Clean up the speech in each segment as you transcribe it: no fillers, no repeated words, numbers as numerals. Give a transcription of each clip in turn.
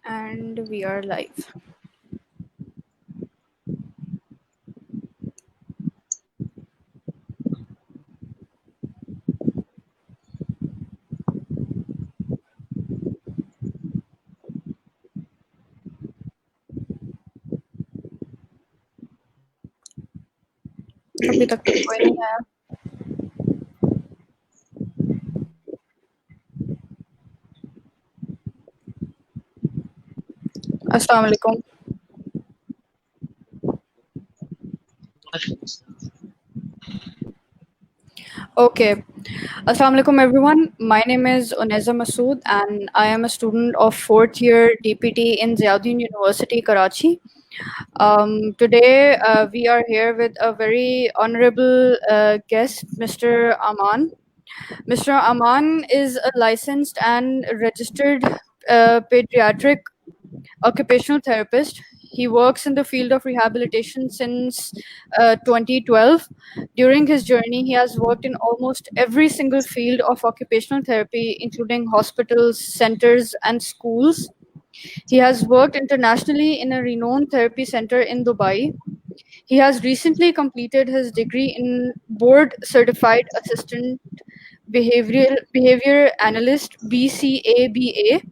And we are live. अभी तक तो कोई नहीं आया. अस्सलाम वालेकुम. Okay. Assalamu alaikum everyone. My name is Uneza Masood and I am a student of 4th year DPT in Ziauddin University, Karachi. Today we are here with a very honorable guest, Mr. Aman. Mr. Aman is a licensed and registered pediatric occupational therapist. He works in the field of rehabilitation since 2012. During his journey, he has worked in almost every single field of occupational therapy, including hospitals, centers, and schools. He has worked internationally in a renowned therapy center in Dubai. He has recently completed his degree in board certified assistant behavior analyst BCABA.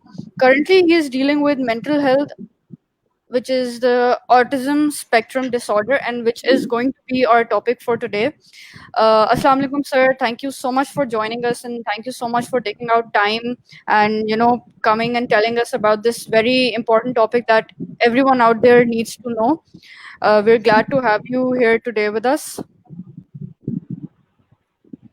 Currently, he is dealing with mental health, which is the autism spectrum disorder, and which is going to be our topic for today. Assalamu alaikum, sir. Thank you so much for joining us, and thank you so much for taking out time and coming and telling us about this very important topic that everyone out there needs to know. We're glad to have you here today with us.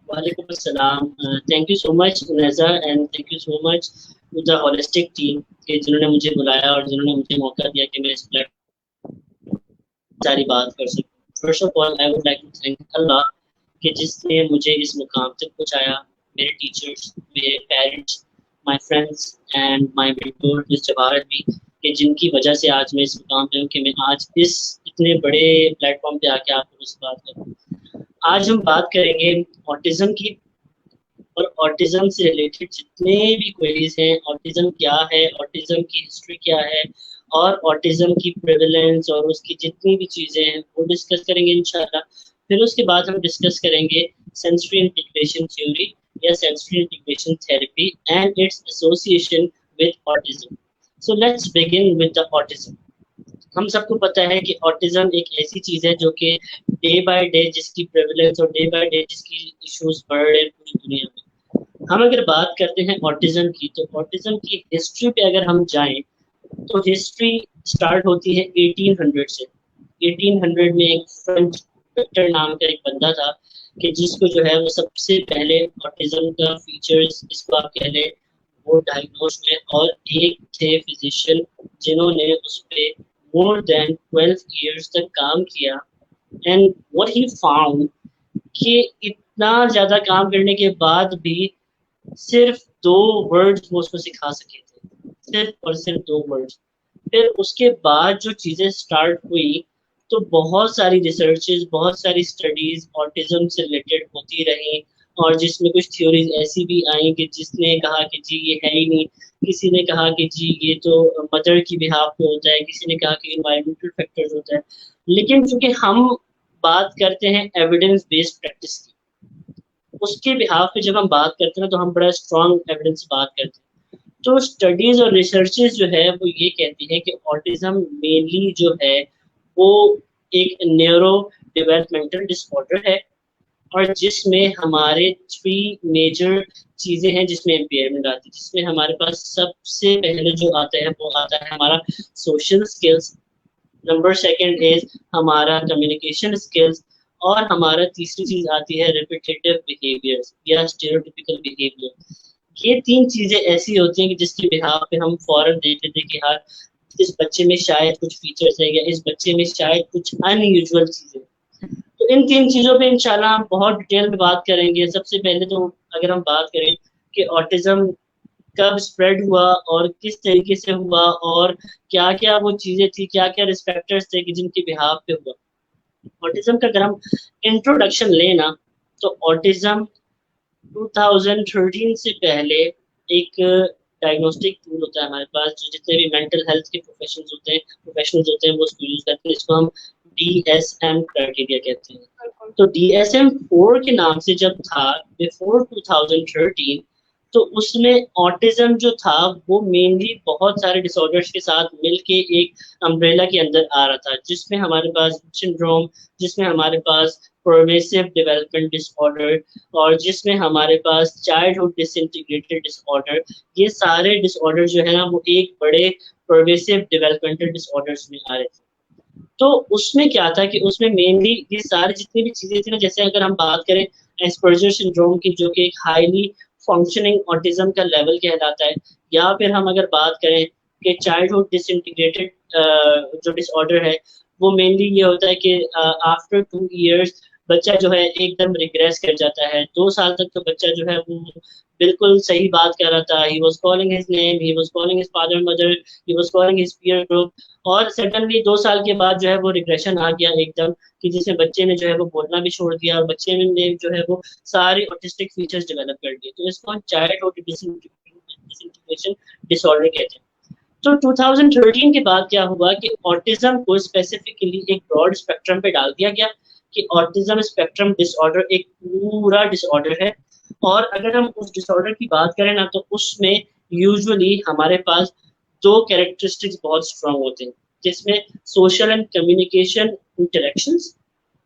Walaikum assalam. Thank you so much, Uneza, and thank you so much to the holistic team कि जिन्होंने मुझे बुलाया और जिन्होंने मुझे मौका दिया कि मैं इस प्लेटफॉर्म सारी बात कर सकूं. First of all, I would like to thank Allah कि जिसने मुझे इस मुकाम तक पहुंचाया. मेरे टीचर्स, मेरे parents, my friends and my mentor Mr. Bharat भी कि जिनकी वजह से आज मैं इस मुकाम पे हूँ कि मैं आज इस इतने बड़े प्लेटफॉर्म पे आके आपको इस बात करूँ. आज हम बात करेंगे ऑटिज्म की और ऑटिज्म से रिलेटेड जितने भी क्वेरीज हैं. ऑटिज्म क्या है, ऑटिज्म की हिस्ट्री क्या है और ऑटिज्म की प्रेवलेंस और उसकी जितनी भी चीज़ें हैं वो डिस्कस करेंगे इंशाल्लाह. फिर उसके बाद हम डिस्कस करेंगे सेंसरी इंटीग्रेशन थ्योरी या sensory integration therapy and its association with autism. So let's begin with the autism. हम सबको पता है कि ऑटिज्म एक ऐसी चीज़ है जो कि डे बाय डे जिसकी प्रेवलेंस और डे बाय डे जिसकी इश्यूज बढ़ रहे हैं पूरी दुनिया में. हम अगर बात करते हैं ऑटिज्म की तो ऑटिज्म की हिस्ट्री पे अगर हम जाएं तो हिस्ट्री स्टार्ट होती है 1800 से. 1800 में एक फ्रेंच डॉक्टर नाम का एक बंदा था कि जिसको जो है वो सबसे पहले ऑटिज्म का फीचर्स इसको आप कह लें वो डायग्नोज हुए और एक थे फिजिशियन जिन्होंने उस पर more than 12 years तक काम किया. and what he found कि इतना ज़्यादा काम करने के बाद भी सिर्फ 2 वर्ड्स वो उसको सिखा सके थे, सिर्फ और सिर्फ 2 वर्ड्स. फिर उसके बाद जो चीज़ें स्टार्ट हुई तो बहुत सारी रिसर्चेस, बहुत सारी स्टडीज ऑटिज्म से रिलेटेड होती रही और जिसमें कुछ थ्योरीज ऐसी भी आई कि जिसने कहा कि जी ये है ही नहीं, किसी ने कहा कि जी ये तो मदर की बिहाफ पे होता है, किसी ने कहा कि इन्वायरमेंटल फैक्टर्स होता है. लेकिन चूंकि हम बात करते हैं एविडेंस बेस्ड प्रैक्टिस की, उसके बिहाफ पे जब हम बात करते हैं तो हम बड़ा स्ट्रॉन्ग एविडेंस बात करते हैं. तो स्टडीज और रिसर्चेस जो है वो ये कहती है कि ऑटिज्म मेनली जो है वो एक न्यूरो डेवलपमेंटल डिसऑर्डर है और जिसमें हमारे 3 मेजर चीज़ें हैं जिसमें इम्पेयरमेंट आती है. जिसमें हमारे पास सबसे पहले जो आता है वो आता है हमारा social skills. Number second is हमारा कम्युनिकेशन स्किल्स और हमारा तीसरी चीज आती है रिपीटेटिव बिहेवियर्स या स्टेरियोटिपिकल बिहेवियर. ये 3 चीजें ऐसी होती हैं कि जिसके बिहाफ पे हम फौरन देख लेते हैं कि हाँ इस बच्चे में शायद कुछ फीचर्स है या इस बच्चे में शायद कुछ अनयूजुअल चीजें. तो इन 3 चीजों पे इंशाल्लाह हम बहुत डिटेल में बात करेंगे. सबसे पहले तो अगर हम बात करें कि ऑटिज्म कब स्प्रेड हुआ और किस तरीके से हुआ और क्या क्या वो चीजें थी, क्या क्या रिस्पेक्टर्स थे कि जिनके बिहाफ पे हुआ. ऑटिज्म का अगर हम इंट्रोडक्शन लेना तो ऑटिज्म 2013 से पहले एक डायग्नोस्टिक टूल होता है हमारे पास, जो जितने भी मेंटल हेल्थ के प्रोफेशनल्स होते हैं वो उसको यूज करते हैं, इसको हम DSM क्राइटेरिया कहते हैं। तो DSM-4 के नाम से जब था बिफोर 2013, तो उसमें ऑटिज्म जो था वो मेनली बहुत सारे डिसऑर्डर्स के साथ मिलके एक अम्ब्रेला के अंदर आ रहा था, जिसमें हमारे पास सिंड्रोम, जिसमें हमारे पास परवेसिव डेवलपमेंट डिसऑर्डर, और जिसमें हमारे पास चाइल्डहुड डिसइंटीग्रेटेड डिसऑर्डर, ये सारे डिसऑर्डर जो है ना वो एक बड़े परवेसिव डेवलपमेंटल डिसऑर्डर्स में आ रहे थे। तो उसमें क्या था कि उसमें मेनली ये सारी जितनी भी चीजें थी ना, जैसे अगर हम बात करें एस्पर्जर सिंड्रोम की, जो कि एक हाईली फंक्शनिंग ऑटिज्म का लेवल कहलाता है, या फिर हम अगर बात करें कि चाइल्डहुड डिसइंटीग्रेटेड जो डिसऑर्डर है, वो मेनली ये होता है कि आफ्टर 2 इयर्स बच्चा जो है एकदम रिग्रेस कर जाता है। 2 साल तक तो बच्चा जो है वो बिल्कुल सही बात कर रहा था, he was calling his name, he was calling his father mother, he was calling his peer group, और सडनली 2 साल के बाद जो है वो रिग्रेशन आ गया एकदम, कि जिसमें बच्चे ने जो है वो बोलना भी छोड़ दिया, और बच्चे ने जो है वो सारे ऑटिस्टिक फीचर्स डेवलप कर दिए। तो इसको हम चाइल्डहुड डिसइंटीग्रेशन डिसऑर्डर कहते हैं। तो 2013 के बाद क्या हुआ कि ऑटिज्म को स्पेसिफिकली एक ब्रॉड स्पेक्ट्रम पे डाल दिया गया, कि ऑटिज्म स्पेक्ट्रम डिसऑर्डर एक पूरा डिसऑर्डर है। और अगर हम उस डिसऑर्डर की बात करें ना, तो उसमें यूजुअली हमारे पास दो कैरेक्टरिस्टिक्स बहुत स्ट्रांग होते हैं, जिसमें social and communication interactions,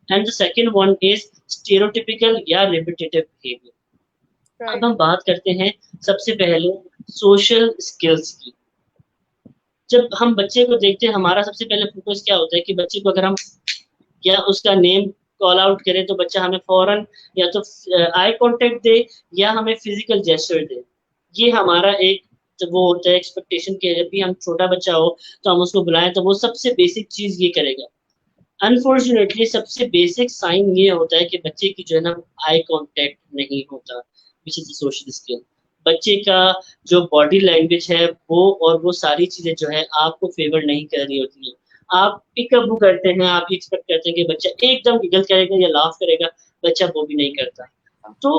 and the second one is stereotypical या रिपीटेटिव बिहेवियर। अब हम बात करते हैं सबसे पहले सोशल स्किल्स की। जब हम बच्चे को देखते हैं, हमारा सबसे पहले फोकस क्या होता है कि बच्चे को अगर हम या उसका नेम कॉल आउट करें, तो बच्चा हमें फौरन या तो आई कांटेक्ट दे या हमें फिजिकल जेस्चर दे। ये हमारा एक जब वो होता है एक्सपेक्टेशन के, जब भी हम छोटा बच्चा हो तो हम उसको बुलाएं तो वो सबसे बेसिक चीज ये करेगा। अनफॉर्चुनेटली सबसे बेसिक साइन ये होता है कि बच्चे की जो है ना आई कांटेक्ट नहीं होता, विच इज सोशल स्किल। बच्चे का जो बॉडी लैंग्वेज है वो, और वो सारी चीजें जो है आपको फेवर नहीं कर रही होती है। आप पिकअप वो करते हैं, आप एक्सपेक्ट करते हैं कि बच्चा एकदम गिगल करेगा या लाफ करेगा, बच्चा वो भी नहीं करता। तो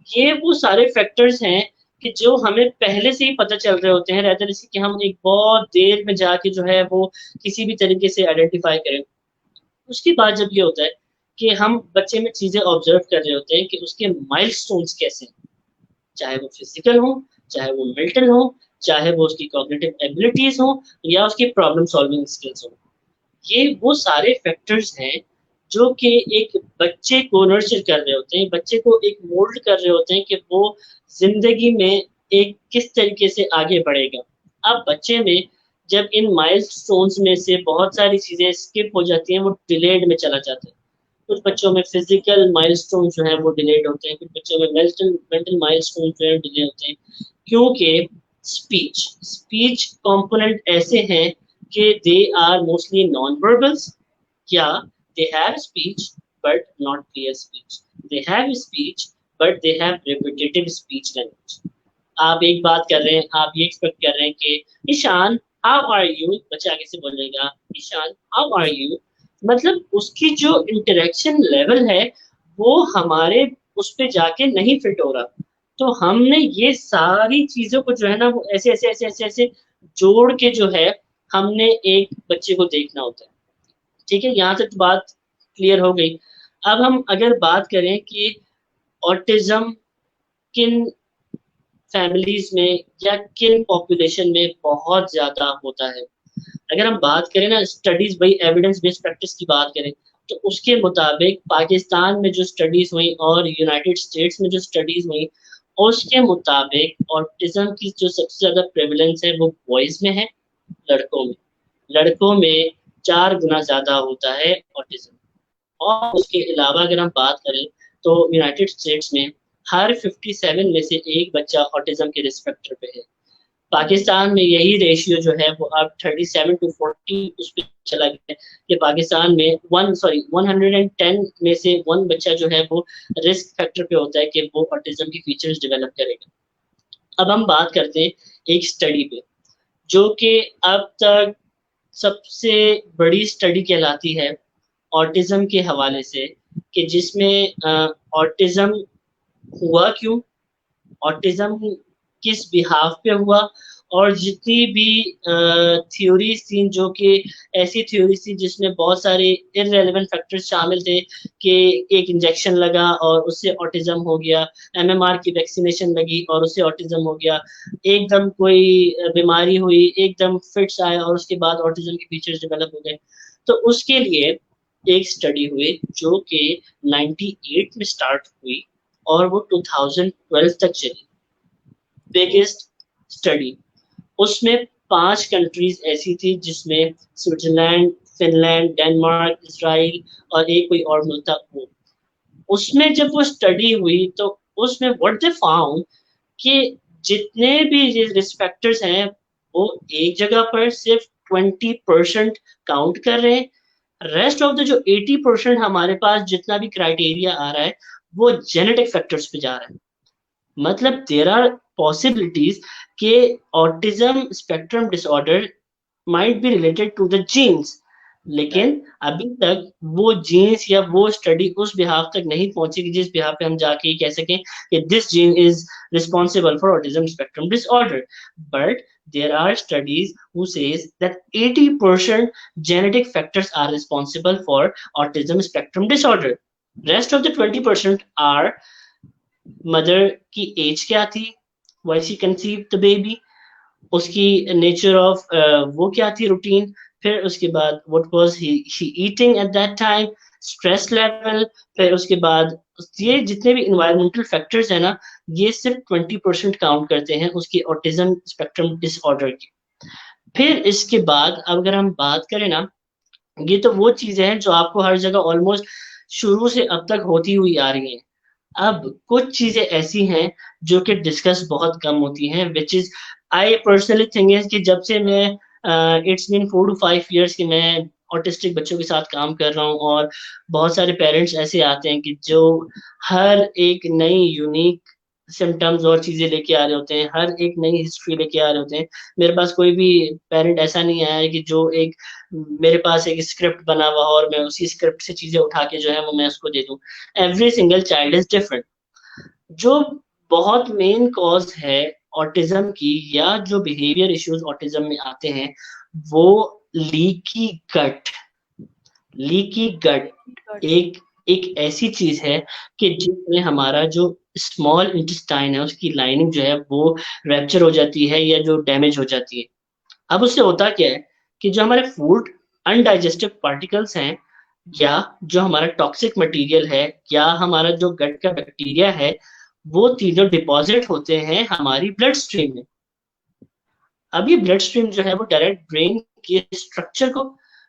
ये वो सारे फैक्टर्स हैं कि जो हमें पहले से ही पता चल रहे होते हैं, रहते जैसे कि हम एक बहुत देर में जाके जो है वो किसी भी तरीके से आइडेंटिफाई करें। उसके बाद जब ये होता है कि हम बच्चे में चीजें ऑब्जर्व कर रहे होते हैं कि उसके माइलस्टोन्स कैसे हैं, चाहे वो फिजिकल हो, चाहे वो मेंटल हो, चाहे वो उसकी कॉग्निटिव एबिलिटीज हो, या उसकी प्रॉब्लम सॉल्विंग स्किल्स हो। ये वो सारे फैक्टर्स हैं जो कि एक बच्चे को नर्चर कर रहे होते हैं, बच्चे को एक मोल्ड कर रहे होते हैं कि वो जिंदगी में एक किस तरीके से आगे बढ़ेगा। अब बच्चे में जब इन माइलस्टोन्स में से बहुत सारी चीजें स्किप हो जाती हैं, वो डिलेड में चला जाता है। कुछ बच्चों में फिजिकल माइलस्टोन जो है वो डिलेड होते हैं, कुछ बच्चों में मेंटल मेंटल माइलस्टोन जो है डिले होते हैं, क्योंकि स्पीच स्पीच कंपोनेंट ऐसे हैं कि they are mostly non verbals, या they have speech but not clear speech, they have speech but they have repetitive speech language। आप एक बात कर रहे हैं, आप ये एक्सपेक्ट कर रहे हैं कि ईशान हाउ आर यू, बच्चा आगे से बोलेगा ईशान हाउ आर यू, मतलब उसकी जो इंटरेक्शन लेवल है वो हमारे उस पे जाके नहीं फिट हो रहा। तो हमने ये सारी चीजों को जो है ना वो ऐसे ऐसे ऐसे ऐसे ऐसे जोड़ के जो है हमने एक बच्चे को देखना होता है। ठीक है, यहाँ तक तो बात क्लियर हो गई। अब हम अगर बात करें कि ऑटिज्म किन फैमिलीज में या किन पॉपुलेशन में बहुत ज्यादा होता है, अगर हम बात करें ना स्टडीज, भाई एविडेंस बेस्ड प्रैक्टिस की बात करें, तो उसके मुताबिक पाकिस्तान में जो स्टडीज हुई और यूनाइटेड स्टेट्स में जो स्टडीज हुई, उसके मुताबिक ऑटिज्म की जो सबसे ज्यादा प्रेवलेंस है वो बॉयज में है, लड़कों में। लड़कों में 4 गुना ज्यादा होता है ऑटिज्म। और उसके अलावा अगर हम बात करें तो यूनाइटेड स्टेट्स में हर 57 में से एक बच्चा ऑटिज्म के रिस्क फैक्टर पे है। पाकिस्तान में यही रेशियो जो है वो अब 37-40 उस पर चला गया है, कि पाकिस्तान में 110 में से 1 बच्चा जो है वो रिस्क फैक्टर पे होता है कि वो ऑटिज्म की फीचर्स डेवलप करेगा। अब हम बात करते हैं एक स्टडी पे, जो कि अब तक सबसे बड़ी स्टडी कहलाती है ऑटिज्म के हवाले से, कि जिसमें ऑटिज्म हुआ क्यों, ऑटिज्म किस बिहाफ पे हुआ, और जितनी भी थ्योरीज थी जो कि ऐसी थ्योरीज थी जिसमें बहुत सारे इररेलेवेंट फैक्टर्स शामिल थे कि एक इंजेक्शन लगा और उससे ऑटिज्म हो गया, एमएमआर की वैक्सीनेशन लगी और उससे ऑटिज्म हो गया, एकदम कोई बीमारी हुई, एकदम फिट्स आए और उसके बाद ऑटिज्म के फीचर्स डेवलप हो गए। तो उसके लिए एक स्टडी हुई जो कि 98 में स्टार्ट हुई और वो 2012 तक चली, बिगेस्ट स्टडी। उसमें 5 कंट्रीज ऐसी थी जिसमें स्विट्जरलैंड, फिनलैंड, डेनमार्क, इसराइल और एक कोई और मुल्क था वो। उसमें जब वो स्टडी हुई तो उसमें व्हाट दे फाउंड कि जितने भी रिस्क फैक्टर्स हैं वो एक जगह पर सिर्फ 20% काउंट कर रहे हैं, रेस्ट ऑफ द जो 80% हमारे पास जितना भी क्राइटेरिया आ रहा है वो जेनेटिक फैक्टर्स पे जा रहा है। मतलब देर आर पॉसिबिलिटीज के autism spectrum disorder might be related to the genes, लेकिन अभी तक वो जीन्स या वो स्टडी उस बिहाफ तक नहीं पहुंची कि जिस बिहाफ पे हम जाके ये कह सकें कि this gene is responsible for autism spectrum disorder. But there are studies who says that 80% genetic factors are responsible for autism spectrum disorder. Rest of the 20% are mother की एज क्या थी, why she conceive the baby, उसकी nature of वो क्या थी routine, फिर उसके बाद what was she eating at that time, stress level, फिर उसके बाद ये जितने भी इन्वायरमेंटल फैक्टर्स है ना, ये सिर्फ 20% काउंट करते हैं उसकी ऑटिज्म स्पेक्ट्रम डिसऑर्डर की। फिर इसके बाद अगर हम बात करें ना, ये तो वो चीजें हैं जो आपको हर जगह ऑलमोस्ट शुरू से अब तक होती हुई आ रही हैं। अब कुछ चीजें ऐसी हैं जो कि डिस्कस बहुत कम होती हैं, which is I personally think है कि जब से मैं इट्स बीन 4 to 5 years कि मैं ऑटिस्टिक बच्चों के साथ काम कर रहा हूँ और बहुत सारे पेरेंट्स ऐसे आते हैं कि जो हर एक नई यूनिक सिम्टम्स और चीजें लेके आ रहे होते हैं, हर एक नई हिस्ट्री लेके आ रहे होते हैं। मेरे पास कोई भी पेरेंट ऐसा नहीं आया है कि जो एक मेरे पास एक स्क्रिप्ट बना हुआ और मैं उसी स्क्रिप्ट से चीजें उठा के जो है वो मैं उसको दे दूं। Every single child is different. जो बहुत मेन कॉज है ऑटिज्म की या जो बिहेवियर इश्यूज ऑटिज्म में आते हैं वो लीकी गट, लीकी गट एक एक ऐसी चीज है कि जिसमें हमारा जो स्मॉल इंटेस्टाइन है उसकी लाइनिंग जो है वो रैप्चर हो जाती है या जो डैमेज हो जाती है। अब उससे होता क्या है कि जो हमारे फूड अनडाइजेस्टिव पार्टिकल्स हैं या जो हमारा टॉक्सिक मटेरियल है या हमारा जो गट का बैक्टीरिया है वो तीनों डिपॉजिट होते हैं हमारी ब्लड स्ट्रीम में। अब ये ब्लड स्ट्रीम जो है वो डायरेक्ट ब्रेन के स्ट्रक्चर को,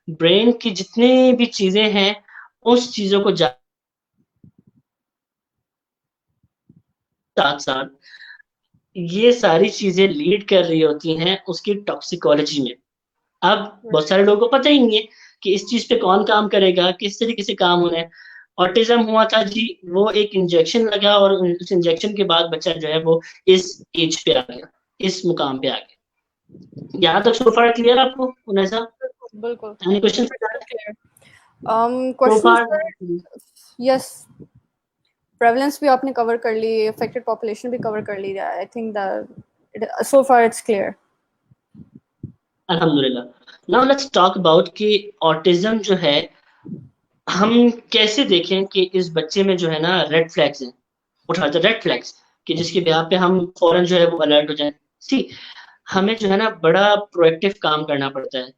ब्रेन की जितने भी चीजें हैं उस चीजों को साथ साथ ये सारी चीजें लीड कर रही होती हैं उसकी टॉक्सिकोलॉजी में। अब बहुत सारे लोगों को पता ही नहीं है कि इस चीज पे कौन काम करेगा, किस तरीके से काम होना है। ऑटिज्म हुआ था जी, वो एक इंजेक्शन लगा और उस इंजेक्शन के बाद बच्चा जो है वो इस एज पे आ गया, इस मुकाम पे आ गया। यहाँ तक सो फार क्लियर आपको उन्नैसा? बिल्कुल any question? So question far yes, prevalence भी आपने कवर कर ली, अफेक्टेड पॉपुलेशन भी कवर कर ली, I think that so far it's clear. अल्हम्दुलिल्लाह। नाउ लेट्स टॉक अबाउट कि ऑटिज्म जो है हम कैसे देखें कि इस बच्चे में जो है ना रेड फ्लैग्स हैं, उठाते रेड फ्लैग्स कि जिसके ब्याह पे हम फौरन जो है वो अलर्ट हो जाए। सी हमें जो है ना बड़ा प्रोएक्टिव काम करना पड़ता है।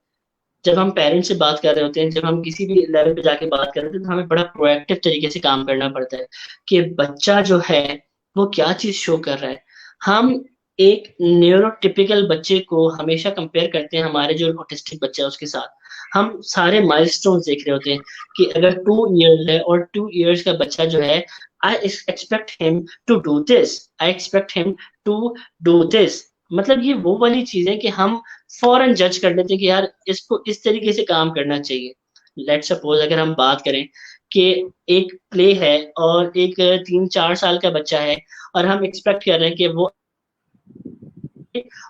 जब हम पेरेंट्स से बात कर रहे होते हैं, जब हम किसी भी लेवल पे जाके बात कर रहे होते हैं तो हमें बड़ा प्रोएक्टिव तरीके से काम करना पड़ता है कि बच्चा जो है वो क्या चीज शो कर रहा है। हम एक न्यूरोटिपिकल बच्चे को हमेशा कंपेयर करते हैं हमारे जो ऑटिस्टिक बच्चा है उसके साथ। हम सारे माइलस्टोन्स देख रहे होते हैं कि अगर 2 years है और 2 years का बच्चा जो है, I expect him to do this, I expect him to do this. मतलब ये वो वाली चीज है कि हम फौरन जज कर लेते हैं कि यार इसको इस तरीके से काम करना चाहिए। लेट सपोज अगर हम बात करें कि एक प्ले है और एक 3-4 साल का बच्चा है और हम एक्सपेक्ट कर रहे हैं कि वो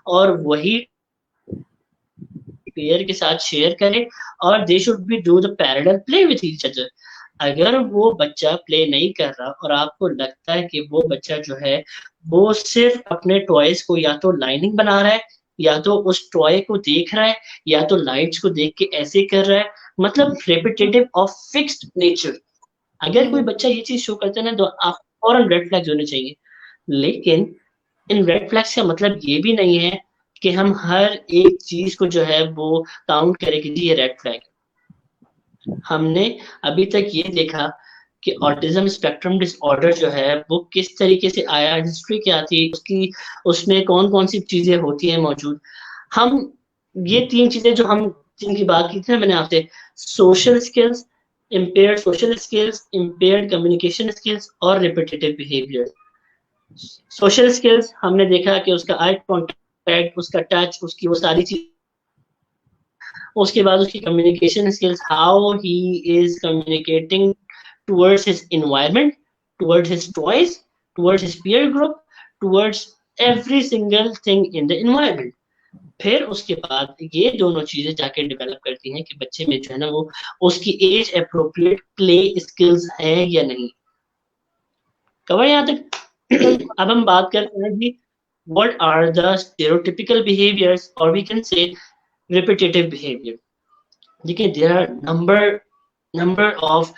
और वही पेयर के साथ शेयर करें और they should be do the parallel play with each other. अगर वो बच्चा प्ले नहीं कर रहा और आपको लगता है कि वो बच्चा जो है वो सिर्फ अपने टॉयज को या तो लाइनिंग बना रहा है या तो उस टॉय को देख रहा है, या तो लाइट्स को देख के ऐसे कर रहा है, मतलब रिपीटेटिव ऑफ फिक्स्ड नेचर। अगर कोई बच्चा ये चीज शो करता है ना, तो आप फौरन रेड फ्लैग्स होने चाहिए। लेकिन इन रेड फ्लैग्स का मतलब ये भी नहीं है कि हम हर एक चीज को जो है वो काउंट करें कि जी ये रेड फ्लैग। हमने अभी तक ये देखा कि ऑटिज्म स्पेक्ट्रम डिसऑर्डर जो है वो किस तरीके से आया, हिस्ट्री क्या थी उसकी, उसमें कौन कौन सी चीजें होती हैं मौजूद। हम ये तीन चीजें जो हम जिनकी बात की थी ना मैंने आपसे, social skills, impaired social skills, impaired communication skills और रिपीटेटिव बिहेवियर। सोशल स्किल्स हमने देखा कि उसका आई कॉन्टैक्ट, उसका टच, उसकी वो सारी चीज। उसके बाद उसकी communication skills, how he is communicating towards his environment, towards his toys, towards his peer group, towards every single thing in the environment. फिर उसके बाद ये दोनों चीजें जाके डेवलप करती हैं कि बच्चे में जो है ना वो उसकी एज अप्रोप्रिएट प्ले स्किल्स है या नहीं। कवर यहाँ तक? बिल्कुल। अब हम बात करते हैं कि what are the stereotypical behaviors, or we can say repetitive behavior. देखिए there are number of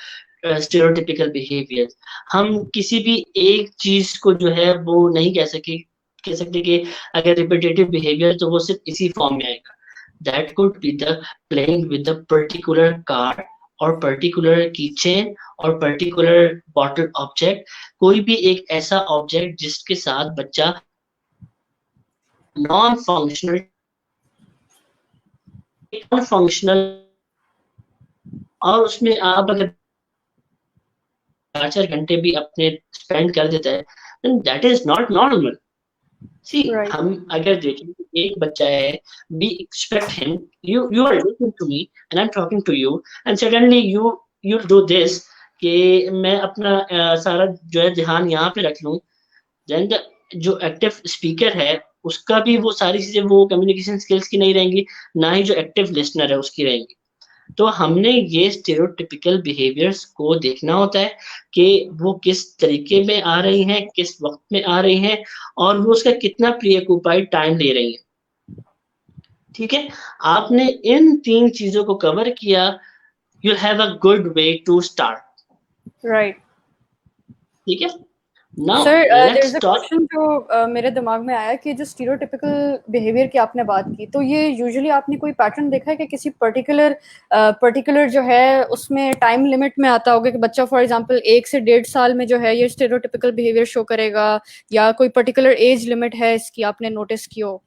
stereotypical behaviors. हम किसी भी एक चीज को जो है वो नहीं कह सकते कि अगर repetitive behavior तो वो सिर्फ इसी फॉर्म में आएगा। That could be the playing with the particular car और particular keychain और particular bottle object। कोई भी एक ऐसा ऑब्जेक्ट जिसके साथ बच्चा नॉन फंक्शनल फंक्शनल, और उसमें आप अगर 4-4 घंटे भी अपने स्पेंड कर देता है, then that is not normal. See, right. हम अगर देखें कि एक बच्चा है, we expect him, you are listening to me and I'm talking to you, and suddenly you do this कि मैं अपना सारा जो है ध्यान यहाँ पे रख लूं, then जो एक्टिव स्पीकर है उसका भी वो सारी चीजें वो कम्युनिकेशन स्किल्स की नहीं रहेंगी, ना ही जो एक्टिव लिसनर है उसकी रहेंगी। तो हमने ये स्टेरियोटिपिकल बिहेवियर्स को देखना होता है कि वो किस तरीके में आ रही हैं, किस वक्त में आ रही हैं, और वो उसका कितना प्रीऑक्युपाइड टाइम ले रही हैं। ठीक है, आपने इन तीन चीजों को कवर किया, you have a good way to start. Right. ठीक है, now sir, there is let's a talk. Question जो मेरे दिमाग में आया कि जो स्टीरियोटिपिकल बिहेवियर की आपने बात की, तो ये यूजुअली आपने कोई पैटर्न देखा है कि किसी पर्टिकुलर जो है उसमें टाइम लिमिट में आता होगा कि बच्चा फॉर एग्जांपल 1 से 1.5 साल में जो है ये स्टीरियोटिपिकल बिहेवियर शो करेगा, या कोई पर्टिकुलर एज लिमिट है इसकी आपने नोटिस की हो?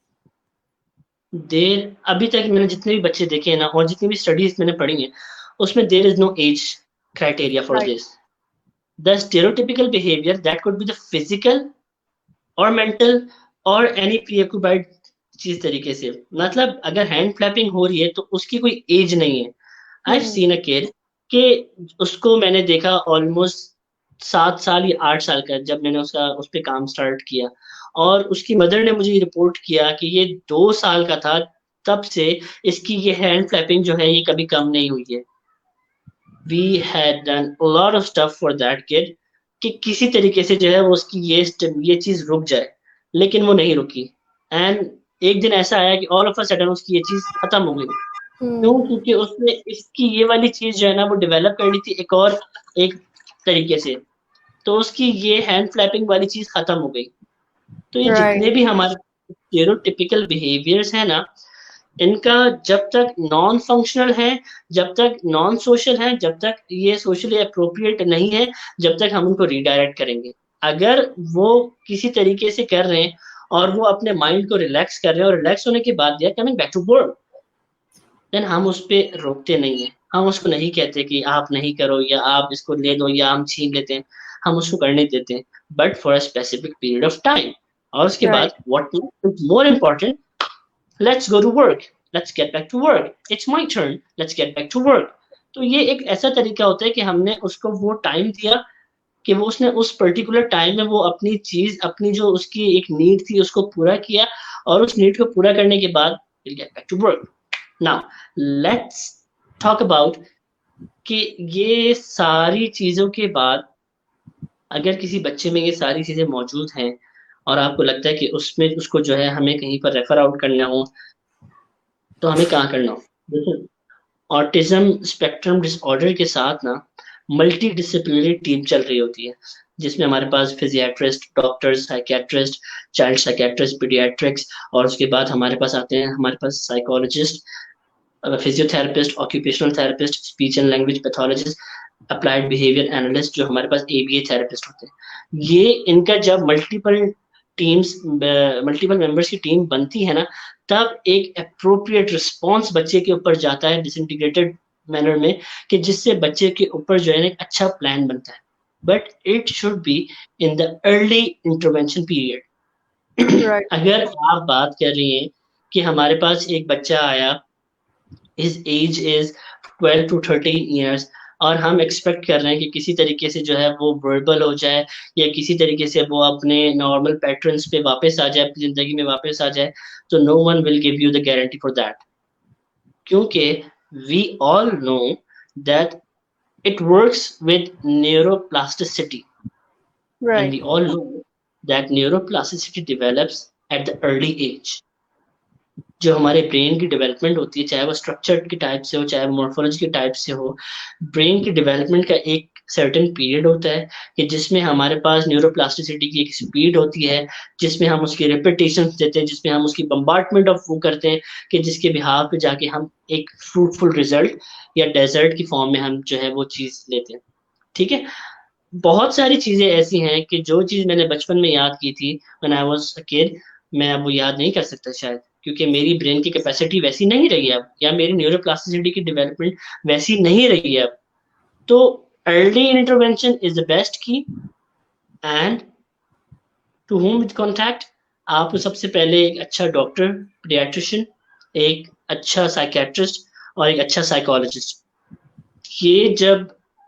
देर अभी तक मैंने जितने भी बच्चे देखे हैं ना, और जितनी भी स्टडीज मैंने पढ़ी हैं, उसमें there is no age criteria for right. this. The stereotypical behavior that could be the physical or mental or any preoccupied चीज तरीके से, मतलब अगर हैंड फ्लैपिंग हो रही है तो उसकी कोई एज नहीं है। आई हम्म। सीन अ किड कि उसको मैंने देखा ऑलमोस्ट 7 साल या 8 साल का, जब मैंने उसका उस पर काम स्टार्ट किया, और उसकी मदर ने मुझे रिपोर्ट किया कि ये 2 साल का था तब से इसकी ये हैंड फ्लैपिंग जो है ये कभी कम नहीं हुई है। We had done a lot of stuff for that kid कि किसी तरीके से जो है वो उसकी ये चीज रुक जाए, लेकिन वो नहीं रुकी। एंड एक दिन ऐसा आया कि ऑल ऑफ अ सडन उसकी ये चीज खत्म हो गई। क्यों? हम्म। क्योंकि उसने इसकी ये वाली चीज जो है ना वो डेवलप करनी थी एक और एक तरीके से, तो उसकी ये हैंड फ्लैपिंग वाली चीज खत्म हो गई। तो ये जितने राइट। भी हमारे स्टेरियोटिपिकल बिहेवियर्स है ना, इनका जब तक नॉन फंक्शनल है, जब तक नॉन सोशल है, जब तक ये सोशली अप्रोप्रिएट नहीं है, जब तक हम उनको रीडायरेक्ट करेंगे। अगर वो किसी तरीके से कर रहे हैं और वो अपने माइंड को रिलैक्स कर रहे हैं, और रिलैक्स होने के बाद they are coming back to work, then हम उस पर रोकते नहीं है। हम उसको नहीं कहते कि आप नहीं करो या आप इसको ले दो या हम छीन लेते हैं, हम उसको करने देते हैं, but for a specific period of time. और उसके बाद right. What is more important, let's go to work, let's get back to work, it's my turn, let's get back to work। तो ये एक ऐसा तरीका होता है कि हमने उसको वो टाइम दिया कि वो उसने उस पर्टिकुलर टाइम में वो अपनी चीज, अपनी जो उसकी एक नीड थी उसको पूरा किया, और उस नीड को पूरा करने के बाद we'll get back to work। now let's talk about कि ये सारी चीजों के बाद अगर किसी बच्चे में ये सारी चीजें मौजूद हैं और आपको लगता है कि उसमें उसको जो है हमें कहीं पर रेफर आउट करना हो, तो हमें कहाँ करना हो? देखो, ऑटिज्म स्पेक्ट्रम डिसऑर्डर के साथ ना मल्टी डिसिप्लिनरी टीम चल रही होती है, जिसमें हमारे पास physiatrist, doctors, psychiatrist, child psychiatrist, paediatrics, और उसके बाद हमारे पास आते हैं हमारे पास psychologist, physiotherapist, occupational therapist, speech and language pathologist, applied behaviour analyst, जो हमारे पास एबीए थेरेपिस्ट होते हैं। ये इनका जब मल्टीपल मेंबर्स की टीम बनती है ना, तब एक अप्रोप्रिएट रिस्पॉन्स बच्चे के ऊपर जाता है डिसइंटीग्रेटेड मैनर में, कि जिससे बच्चे के ऊपर जो है एक अच्छा प्लान बनता है, but it should be in the early intervention period. Right. अगर आप बात कर रही हैं कि हमारे पास एक बच्चा आया, his age is 12 to 13 years, और हम एक्सपेक्ट कर रहे हैं कि किसी तरीके से जो है वो वर्बल हो जाए, या किसी तरीके से वो अपने नॉर्मल पैटर्न्स पे वापस आ जाए, अपनी जिंदगी में वापस आ जाए, तो no one will give you the guarantee for that, क्योंकि we all know that it works with neuroplasticity, and Right. we all know that neuroplasticity develops at the early age. जो हमारे ब्रेन की डेवलपमेंट होती है, चाहे वो structure के type से हो, चाहे वो मोर्फोलॉजी के टाइप से हो, ब्रेन की डेवलपमेंट का एक सर्टेन पीरियड होता है कि जिसमें हमारे पास न्यूरोप्लास्टिसिटी की एक स्पीड होती है, जिसमें हम उसकी रिपीटेशन देते हैं, जिसमें हम उसकी बम्बार्टमेंट ऑफ वो करते हैं, कि जिसके बिहाव पे जाके हम एक फ्रूटफुल रिजल्ट या डेजर्ट की फॉर्म में हम जो है वो चीज़ लेते हैं। ठीक है, बहुत सारी चीज़ें ऐसी हैं कि जो चीज़ मैंने बचपन में याद की थी when I was a kid, मैं अब वो याद नहीं कर सकता शायद, क्योंकि मेरी ब्रेन की कैपेसिटी वैसी नहीं रही है अब, या मेरी न्यूरोप्लास्टिसिटी की डेवलपमेंट वैसी नहीं रही है अब। तो early intervention is the best key, and to whom with contact, आप सबसे पहले एक अच्छा डॉक्टर, पीडियाट्रिशियन, एक अच्छा साइकियाट्रिस्ट और एक अच्छा साइकोलॉजिस्ट, ये जब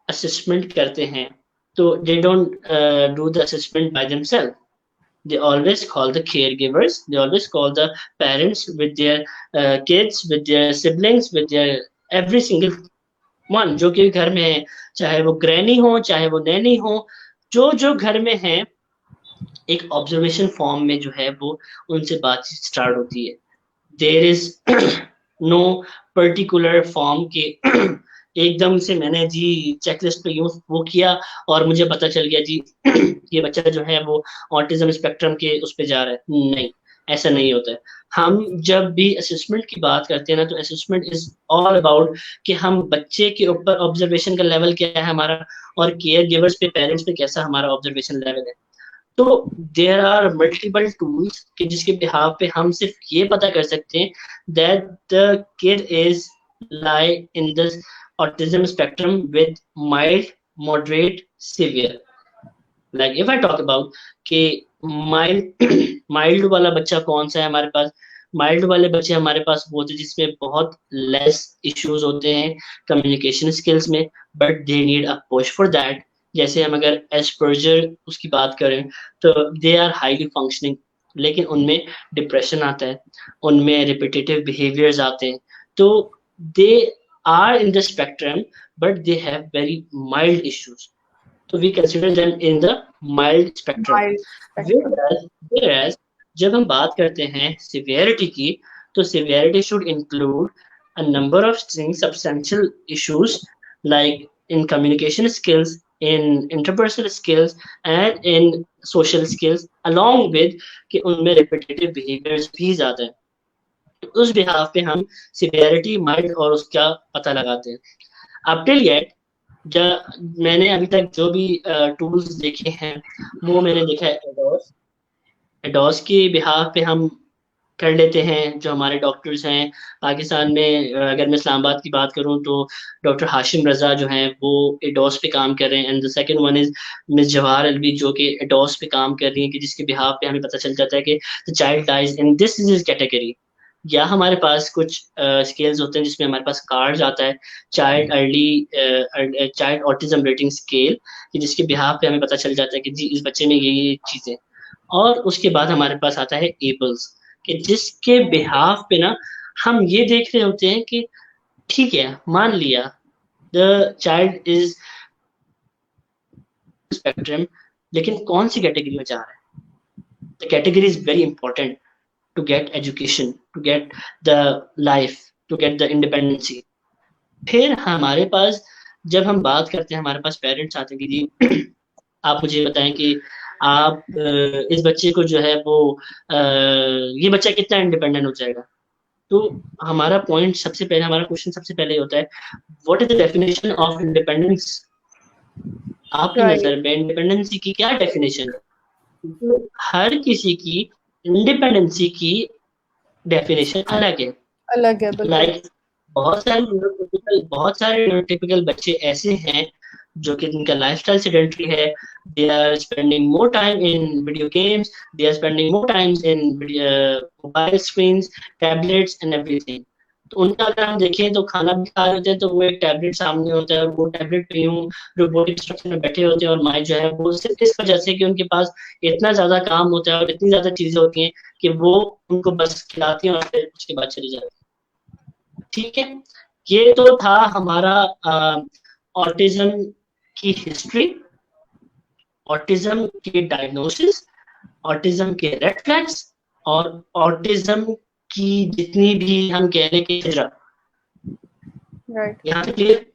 असेसमेंट करते हैं, तो they don't do the assessment by themselves. They always call the caregivers, they always call the parents with their kids, with their siblings, with their every single one जो कि घर में है, चाहे वो ग्रैनी हो, चाहे वो नैनी हो, जो जो घर में है, एक ऑब्जर्वेशन फॉर्म में जो है वो उनसे बातचीत स्टार्ट होती है। There is no particular form के एकदम से मैंने जी चेकलिस्ट पे यूं वो किया और मुझे पता चल गया जी ये बच्चा जो है वो ऑटिज्म स्पेक्ट्रम के उस पे जा रहा है, नहीं, ऐसा नहीं होता है। हम जब भी असेसमेंट की बात करते हैं ना, तो असेसमेंट इज ऑल अबाउट कि हम बच्चे के ऊपर ऑब्जर्वेशन का लेवल क्या है हमारा, और केयर गिवर्स पे, पेरेंट्स पे कैसा हमारा ऑब्जर्वेशन लेवल है। तो देयर आर मल्टीपल टूल्स कि जिसके बिहाव पे हम सिर्फ ये पता कर सकते हैं that the kid is lie in this autism spectrum with mild, moderate, severe. Like if I talk about कि mild mild वाला बच्चा कौन सा है हमारे पास, माइल्ड वाले बच्चे हमारे पास वो होते हैं जिसमें बहुत लेस इश्यूज होते हैं कम्युनिकेशन स्किल्स में, but they need a push for that. जैसे हम अगर एस्पर्जर उसकी बात करें, तो दे आर हाईली फंक्शनिंग, लेकिन उनमें डिप्रेशन आता है, उनमें रिपीटेटिव बिहेवियर्स आते हैं, तो they are in the spectrum but they have very mild issues, तो we consider them in the mild spectrum. Mild spectrum. Whereas जब हम बात करते हैं severity की, तो severity should include a number of things, substantial issues like in communication skills, in interpersonal skills, and in social skills, along with कि उनमें repetitive behaviors भी ज़्यादा है। तो उस बिहाफ पे हम severity, mild और उसका पता लगाते हैं। Up till yet मैंने अभी तक जो भी टूल्स देखे हैं, वो मैंने देखा है एडोस। एडोस के बिहाफ पे हम कर लेते हैं, जो हमारे डॉक्टर्स हैं पाकिस्तान में, अगर मैं इस्लामाबाद की बात करूं तो डॉक्टर हाशिम रजा जो हैं वो एडोस पे काम कर रहे हैं, and the second one is miss Jawahar Alvi जो कि एडोस पे काम कर रही हैं, कि जिसके बिहाफ पे हमें पता चल जाता है कि the child dies in this disease category. या हमारे पास कुछ स्केल्स होते हैं जिसमें हमारे पास कार्ड आता है, चाइल्ड ऑटिज्म रेटिंग स्केल, कि जिसके बिहाफ पे हमें पता चल जाता है कि जी इस बच्चे में ये चीज़ें। और उसके बाद हमारे पास आता है एबल्स, कि जिसके बिहाफ पे ना हम ये देख रहे होते हैं कि ठीक है, मान लिया द चाइल्ड इज स्पेक्ट्रम, लेकिन कौन सी कैटेगरी में जा रहा है। The category is very important to get education, to get the life, to get the independency. फिर हमारे पास जब हम बात करते हैं, हमारे पास पेरेंट्स आते हैं कि जी आप मुझे बताएं कि आप इस बच्चे को जो है वो ये बच्चा कितना इंडिपेंडेंट हो जाएगा। तो हमारा पॉइंट सबसे पहले, हमारा क्वेश्चन सबसे पहले होता है, what is the definition of independence? आपकी Right. नजर में इंडिपेंडेंसी की क्या डेफिनेशन है? हर किसी की इंडिपेंडेंसी की डेफिनेशन अलग है। अलग है, बिल्कुल। लाइक बहुत सारे न्यूरोटिपिकल बच्चे ऐसे हैं जो कि जिनका लाइफस्टाइल सेडेंटरी है, they are spending more time in video games, they are spending more times in mobile screens, tablets and everything. तो उनका अगर हम देखें तो खाना भी खा रहे होते हैं तो वो एक टैबलेट सामने होता है और वो टैबलेट पे यूं रोबोटिक स्ट्रक्चर में बैठे होते हैं, और माइंड जो है वो सिर्फ इस वजह से कि उनके पास इतना ज्यादा काम होता है और इतनी ज्यादा चीजें होती हैं कि वो उनको बस खिलाती हैं और फिर उसके बाद चली जाती है। ठीक है, ये तो था हमारा ऑटिज्म की हिस्ट्री, ऑटिज्म के डायग्नोसिस, ऑटिज्म के रेड फ्लैग्स, और ऑटिज्म की जितनी भी हम कह लें कि हिजरा। राइट, यहाँ पे क्लियर?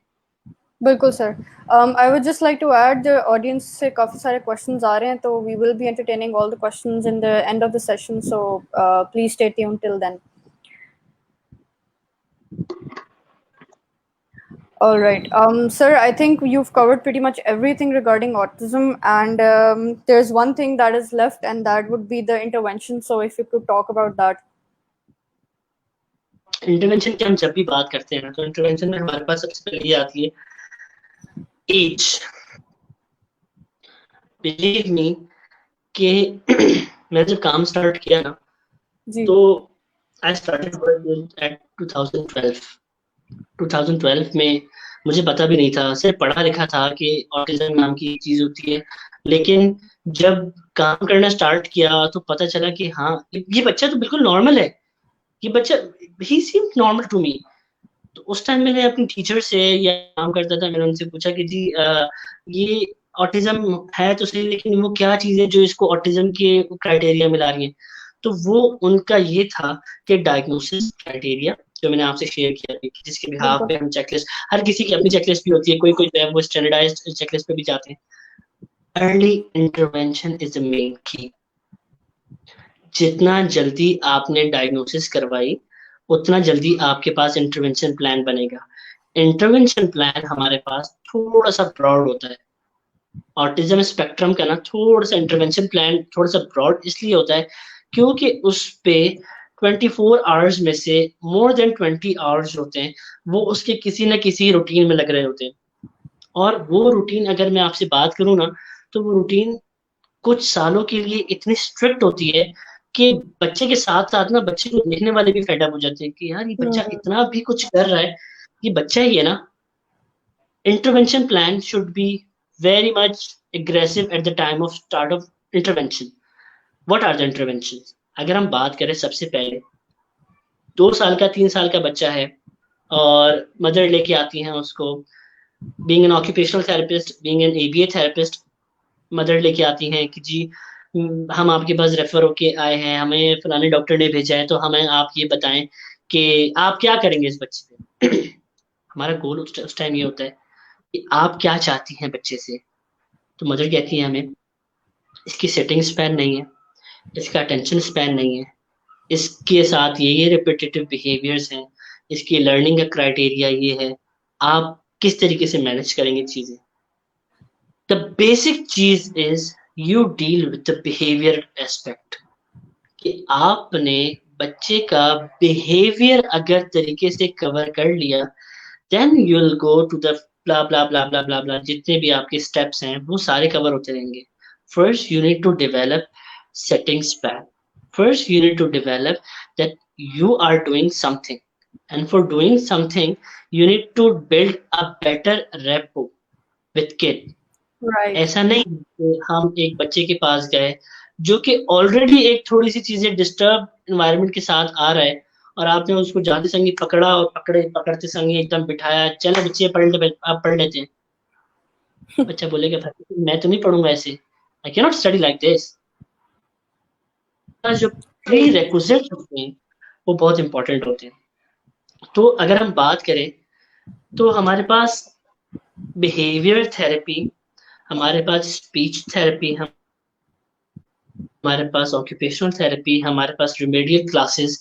बिल्कुल sir. I would just like to add, the audience से काफ़ी सारे क्वेश्चंस आ रहे हैं, तो we will be entertaining all the questions in the end of the session, so please stay tuned till then. All right. Sir, I think you've covered pretty much everything regarding autism, and there's one thing that is left, and that would be the intervention. So, if you could talk about that. Intervention की हम जब भी बात करते हैं ना, तो intervention में हमारे पास सबसे पहले ये आती है एज। बिलीव मी कि मैंने जब काम स्टार्ट किया ना, जी. तो आई स्टार्टेड एट 2012। 2012 में मुझे पता भी नहीं था, सिर्फ पढ़ा लिखा था कि ऑटिज्म नाम की चीज होती है, लेकिन जब काम करना स्टार्ट किया तो पता चला कि हाँ, ये बच्चा तो बिल्कुल नॉर्मल है, ये बच्चा ही सीम्ड नॉर्मल टू मी। तो उस टाइम मैंने अपनी टीचर से, या काम करता था, मैंने उनसे पूछा कि जी ये ऑटिज्म है तो सही, लेकिन वो क्या चीज है जो इसको ऑटिज्म के क्राइटेरिया में ला रही है? तो वो उनका ये था कि डायग्नोसिस क्राइटेरिया जो मैंने आपसे शेयर किया थी, जिसके बिहाफ पे हम चेकलिस्ट, हर किसी की अपनी चेकलिस्ट भी होती है, कोई कोई जो है वो स्टैंडर्डाइज्ड चेकलिस्ट पे भी जाते हैं। Early intervention is the main की। जितना जल्दी आपने डायग्नोसिस करवाई, उतना जल्दी आपके पास इंटरवेंशन प्लान बनेगा। इंटरवेंशन प्लान हमारे पास थोड़ा सा ब्रॉड होता है। ऑटिज्म स्पेक्ट्रम का ना थोड़ा सा इंटरवेंशन प्लान थोड़ा सा ब्रॉड इसलिए होता है क्योंकि उस पे 24 आवर्स में से मोर देन 20 आवर्स होते हैं वो उसके किसी न किसी रूटीन में लग रहे होते हैं। और वो रूटीन अगर मैं आपसे बात करूँ ना, तो वो रूटीन कुछ सालों के लिए इतनी स्ट्रिक्ट होती है कि बच्चे के साथ साथ ना बच्चे को देखने वाले भी फेड अप हो जाते हैं कि यार ये बच्चा इतना भी कुछ कर रहा है, ये बच्चा ही है ना। Intervention plan should be very much aggressive at the time of start of intervention. What are the interventions? अगर हम बात करें, सबसे पहले 2 साल का 3 साल का बच्चा है और मदर लेके आती हैं उसको, being an occupational therapist, being an ABA therapist, mother लेके आती हैं कि जी हम आपके पास रेफर होके आए हैं, हमें फलाने डॉक्टर ने भेजा है, तो हमें आप ये बताएं कि आप क्या करेंगे इस बच्चे पे। हमारा गोल उस टाइम ये होता है कि आप क्या चाहती हैं बच्चे से। तो मदर कहती है हमें इसकी सेटिंग स्पैन नहीं है, इसका अटेंशन स्पैन नहीं है, इसके साथ ये रिपीटेटिव बिहेवियर्स हैं, इसकी लर्निंग का क्राइटेरिया ये है, आप किस तरीके से मैनेज करेंगे चीजें। द बेसिक चीज is you deal with the behaviour aspect, कि आपने बच्चे का बिहेवियर अगर तरीके से कवर कर लिया, then you will go to the blah blah blah blah blah blah, जितने भी आपके स्टेप्स हैं वो सारे कवर होते रहेंगे। First you need to develop setting span. First, you need to develop that you are doing something, and for doing something, you need to build a better rapport with kid. Right. ऐसा नहीं कि हम एक बच्चे के पास गए जो कि ऑलरेडी एक थोड़ी सी चीजें डिस्टर्ब एनवायरनमेंट के साथ आ रहा है, और आपने उसको जाते संगी पकड़ा और पकड़ते संगी एकदम बिठाया, चलो बच्चे पढ़ ले, आप पढ़ लेते हैं। बच्चा बोलेगा मैं तो नहीं पढ़ूंगा ऐसे, I can not study like this. जो प्री रेक्विजिट होते हैं वो बहुत इंपॉर्टेंट होते हैं। तो अगर हम बात करें तो हमारे पास बिहेवियर थेरेपी, हमारे पास स्पीच थेरेपी, हमारे पास ऑक्यूपेशनल थेरेपी, हमारे पास रिमेडियल क्लासेस,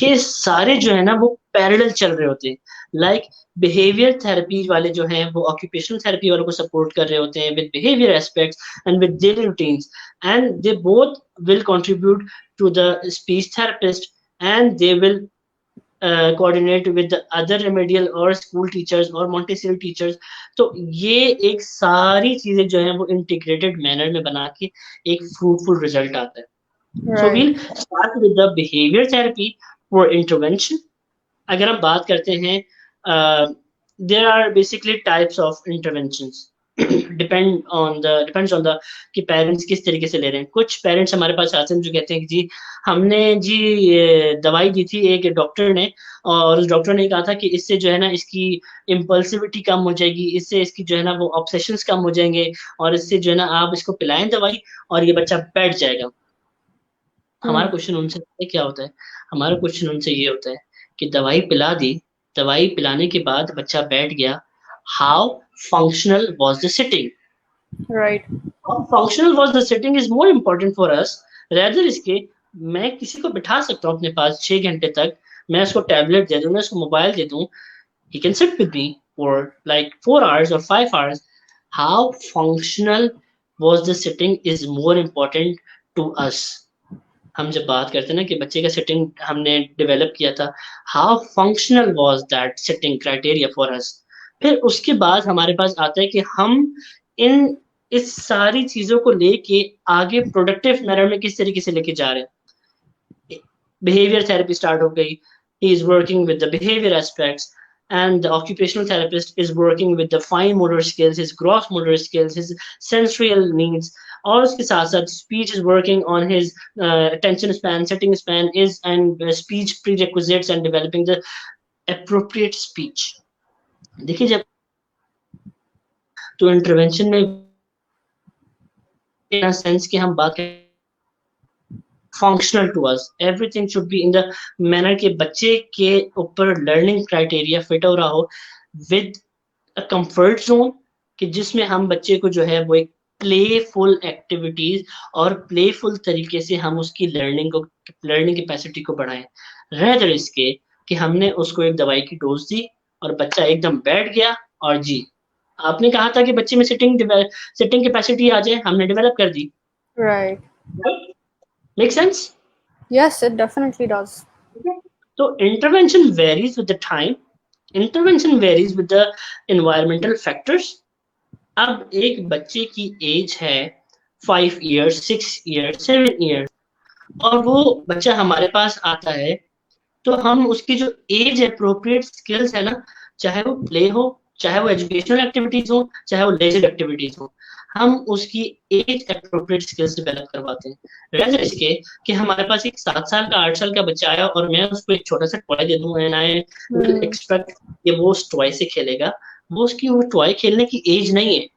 ये सारे जो है ना वो पैरेलल चल रहे होते हैं। लाइक बिहेवियर थेरेपी वाले जो हैं वो ऑक्यूपेशनल थेरेपी वालों को सपोर्ट कर रहे होते हैं with behaviour aspects and with daily routines, and they both will contribute to the speech therapist, and they will coordinate with the other remedial or school teachers or Montessori teachers। तो ये एक सारी चीजें जो है वो इंटीग्रेटेड मैनर में बना के एक फ्रूटफुल रिजल्ट आता है। So we'll start with the behavior therapy for intervention। अगर हम बात करते हैं, there are basically types of interventions depends on the कि पेरेंट्स किस तरीके से ले रहे हैं। कुछ पेरेंट्स हमारे पास आते हैं जो कहते हैं कि जी हमने जी ये दवाई दी थी एक डॉक्टर ने, और उस डॉक्टर ने कहा था कि इससे जो है ना इसकी इम्पल्सिविटी कम हो जाएगी, इससे इसकी जो है ना वो ऑब्सेशंस कम हो जाएंगे, और इससे जो है ना आप इसको पिलाएं दवाई और ये बच्चा बैठ जाएगा। हमारा क्वेश्चन उनसे क्या होता है, हमारा क्वेश्चन उनसे ये होता है कि दवाई पिला दी, दवाई पिलाने के बाद बच्चा बैठ गया, how functional was the sitting? Right. How functional was the sitting is more important for us rather इसके मैं किसी को बिठा सकता हूँ अपने पास 6 घंटे तक, मैं उसको टैबलेट दे दूँ, मैं उसको मोबाइल दे दूँ, he can sit with me for like 4 hours or 5 hours। How functional was the sitting is more important to us। हम जब बात करते हैं ना कि बच्चे का सिटिंग हमने डेवलप किया था, how functional was that sitting criteria for us. फिर उसके बाद हमारे पास आता है कि हम इन इस सारी चीजों को लेके आगे प्रोडक्टिव मैनर में किस तरीके से लेके जा रहे हैं। बिहेवियर थेरेपी स्टार्ट हो गई, he is working with the behavior aspects, and the occupational therapist is working with the fine motor skills, his gross motor skills, his sensorial needs। और उसके साथ साथ speech is working on his attention span, sitting span is, and speech prerequisites and developing the appropriate speech। देखिए जब तो intervention में sense की हम बात करें functional to us, everything should be in the manner के बच्चे के ऊपर लर्निंग क्राइटेरिया फिट हो रहा हो विद अ कंफर्ट जोन, कि जिसमें हम बच्चे को जो है वो एक प्लेफुल एक्टिविटीज और प्लेफुल तरीके से हम उसकी लर्निंग कैपेसिटी को बढ़ाएं, रेदर इसके कि हमने उसको एक दवाई की डोज दी और बच्चा एकदम बैठ गया और जी आपने कहा था कि बच्चे में सिटिंग कैपेसिटी आ जाए, हमने डेवलप कर दी। Right. Make sense? Yes, it definitely does. So intervention varies with the time, intervention varies with the environmental factors। अब एक बच्चे की एज है 5 years, 6 years, 7 years, और वो बच्चा हमारे पास आता है तो हम उसकी जो एज अप्रोप्रिएट स्किल्स है ना, चाहे वो प्ले हो, चाहे वो एजुकेशनल एक्टिविटीज हो, चाहे वो लेजर एक्टिविटीज हो, हम उसकी एज अप्रोप्रिएट स्किल्स डेवलप करवाते हैं। रेदर इसके कि हमारे पास एक 7 साल का 8 साल का बच्चा आया और मैं उसको एक छोटा सा टॉय दे दूं एंड आई विल एक्सपेक्ट कि वो उस टॉय से खेलेगा, वो उसकी वो टॉय खेलने की एज नहीं है।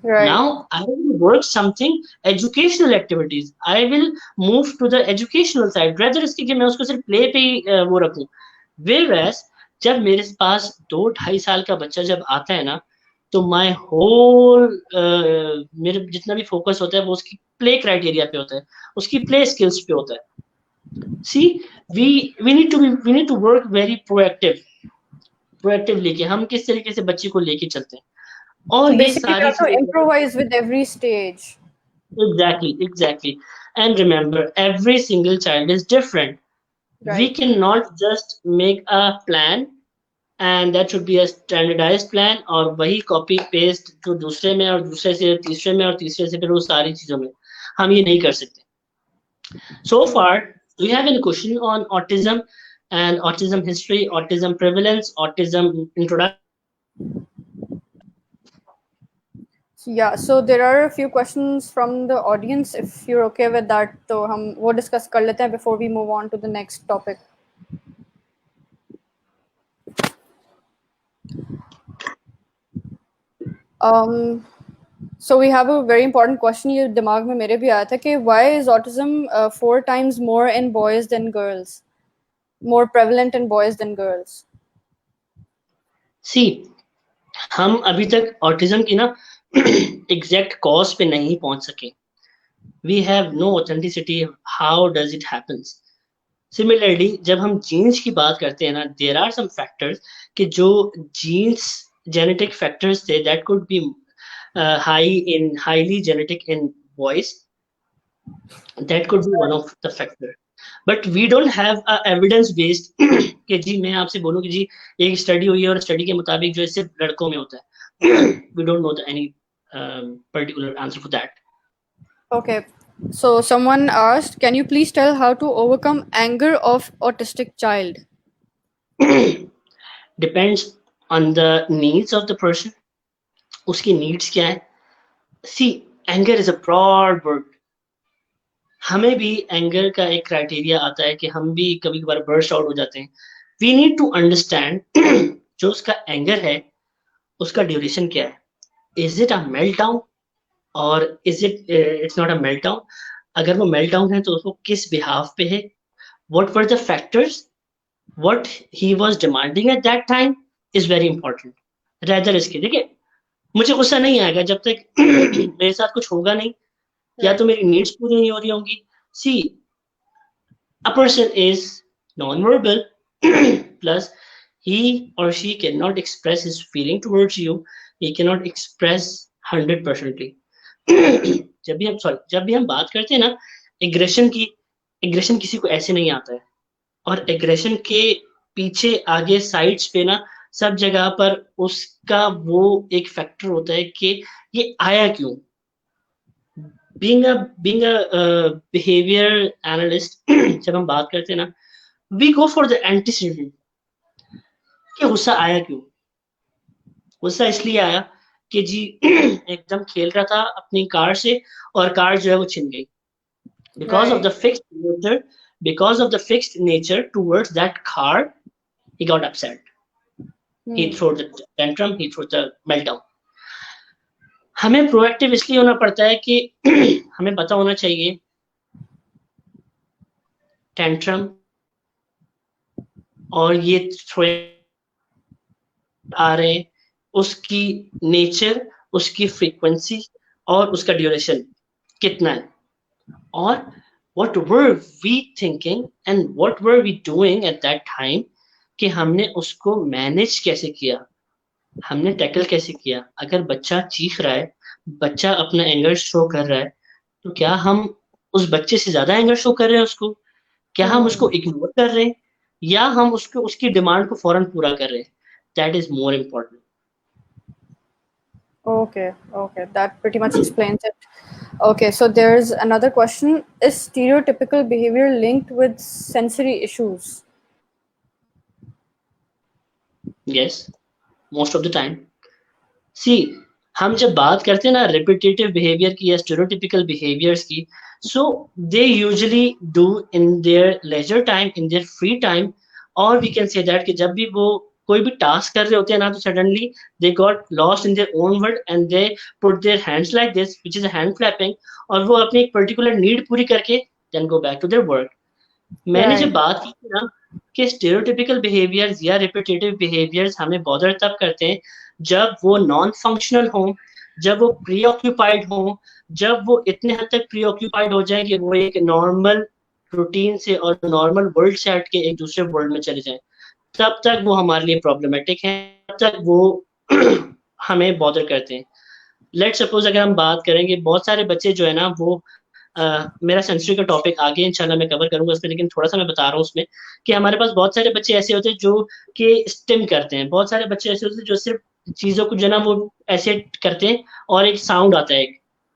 Right. Now I will work something educational activities, I will move to the educational side rather इसके कि मैं उसको सिर्फ प्ले पे ही वो रखूं। Whereas जब मेरे पास 2-2.5 साल का बच्चा जब आता है ना, तो माय होल मेरे जितना भी फोकस होता है वो उसकी प्ले क्राइटेरिया पे होता है, उसकी प्ले स्किल्स पे होता है। सी we need to work very proactively कि हम किस तरीके से बच्चे को लेके चलते हैं, और So ये basically, we सारी have to improvise with every stage. exactly, and remember every single child is different। Right. We cannot just make a plan and that should be a standardized plan और वही copy paste जो दूसरे में और दूसरे से तीसरे में और तीसरे से फिर वो सारी चीजों में हम ये नहीं कर सकते। So far do you have any question on autism and autism history, autism prevalence, autism introduction? Yeah, so there are a few questions from the audience. If you're okay with that, तो हम वो discuss कर लेते हैं before we move on to the next topic. Um, So we have a very important question. ये दिमाग में मेरे भी आया था कि why is autism 4 times more in boys than girls, more prevalent in boys than girls? सी हम अभी तक ऑटिज्म की ना एग्जैक्ट कॉज पे नहीं पहुंच सके. We have no authenticity how does it happens. Similarly जब हम जीन्स की बात करते हैं ना, देयर आर सम फैक्टर्स कि जो जीन्स जेनेटिक फैक्टर्स थे that could be highly genetic in boys. That could be one of the factor. But we don't have a evidence based कि जी मैं आपसे बोलूं कि जी एक स्टडी हुई है और स्टडी के मुताबिक जो है सिर्फ लड़कों में होता है. We don't know any particular answer for that. Okay. So someone asked, can you please tell how to overcome anger of autistic child? Depends on the needs of the person. उसकी needs क्या है? See, anger is a broad word. हमें भी anger का एक criteria आता है कि हम भी कभी कभार बर्स्ट आउट हो जाते हैं. वी नीड टू अंडरस्टैंड जो उसका एंगर है उसका ड्यूरेशन क्या है. Is it a meltdown or is it it's not a meltdown. अगर वो मेल्ट डाउन है तो उसको किस बिहाफ पे है. What were the factors. What he was demanding eight that time is very important. Rather इसके देखिए मुझे गुस्सा नहीं आएगा जब तक मेरे साथ कुछ होगा नहीं या तो मेरी नीड्स पूरी नहीं हो रही होंगी. सी a person is non-verbal plus he or she cannot express his feeling towards you. He cannot express 100%. जब भी हम बात करते हैं ना एग्रेशन की, एग्रेशन किसी को ऐसे नहीं आता है. और एग्रेशन के पीछे आगे साइड्स पे ना सब जगह पर उसका वो एक फैक्टर होता है कि ये आया क्यों. being a behavior analyst जब हम बात करते हैं ना we go for the antecedent कि गुस्सा आया क्यों. गुस्सा इसलिए आया कि जी एकदम खेल रहा था अपनी कार से और कार जो है वो छिन गई. because of the fixed nature because of the fixed nature towards that car he got upset. He threw the tantrum, he threw the meltdown. हमें प्रोएक्टिव इसलिए होना पड़ता है कि हमें पता होना चाहिए टेंट्रम और ये आ रहे हैं उसकी नेचर, उसकी फ्रीक्वेंसी और उसका ड्यूरेशन कितना है. और what were we thinking and what were we doing at that time कि हमने उसको मैनेज कैसे किया, हमने टैकल कैसे किया. अगर बच्चा चीख रहा है, बच्चा अपना एंगर शो कर रहा है, तो क्या हम उस बच्चे से ज्यादा एंगर शो कर रहे हैं उसको. क्या हम उसको इग्नोर कर रहे हैं या हम उसको उसकी डिमांड को फौरन पूरा कर रहे हैं. That is more important. Okay, that pretty much explains it. Okay, so there's another question. Is stereotypical behavior linked with sensory issues? Yes, most of the time. See, हम जब बात करते हैं ना रिपीटेटिव बिहेवियर की या स्टेरियोटिपिकल बिहेवियर्स की, so they usually do in their leisure time, in their free time. और वी कैन से दैट कि जब भी वो कोई भी टास्क कर रहे होते हैं ना तो suddenly they got lost in their own world and they put their hands like this which is a hand clapping. और वो अपनी एक पर्टिकुलर नीड पूरी करके then go back to their work. मैंने जब बात की थी ना कि स्टेरियोटिपिकल बिहेवियर्स या रिपीटेटिव बिहेवियर्स हमें बॉदर तब करते हैं जब वो नॉन फंक्शनल हो, जब वो प्री ऑक्यूपाइड हो, जब वो इतने हद तक प्री ऑक्यूपाइड हो जाए कि वो एक नॉर्मल रूटीन से और नॉर्मल वर्ल्ड से हट के एक दूसरे वर्ल्ड में चले जाए. तब तक वो हमारे लिए प्रॉब्लमेटिक है, तब तक वो हमें बॉदर करते हैं. लेट सपोज अगर हम बात करेंगे बहुत सारे बच्चे जो है ना वो मेरा सेंसरी का टॉपिक आगे इंशाल्लाह मैं कवर करूंगा उस पर, लेकिन थोड़ा सा मैं बता रहा हूँ उसमें कि हमारे पास बहुत सारे बच्चे ऐसे होते हैं जो कि स्टिम करते हैं. बहुत सारे बच्चे ऐसे होते हैं जो सिर्फ चीजों को जो ना वो ऐसे करते हैं और एक साउंड आता है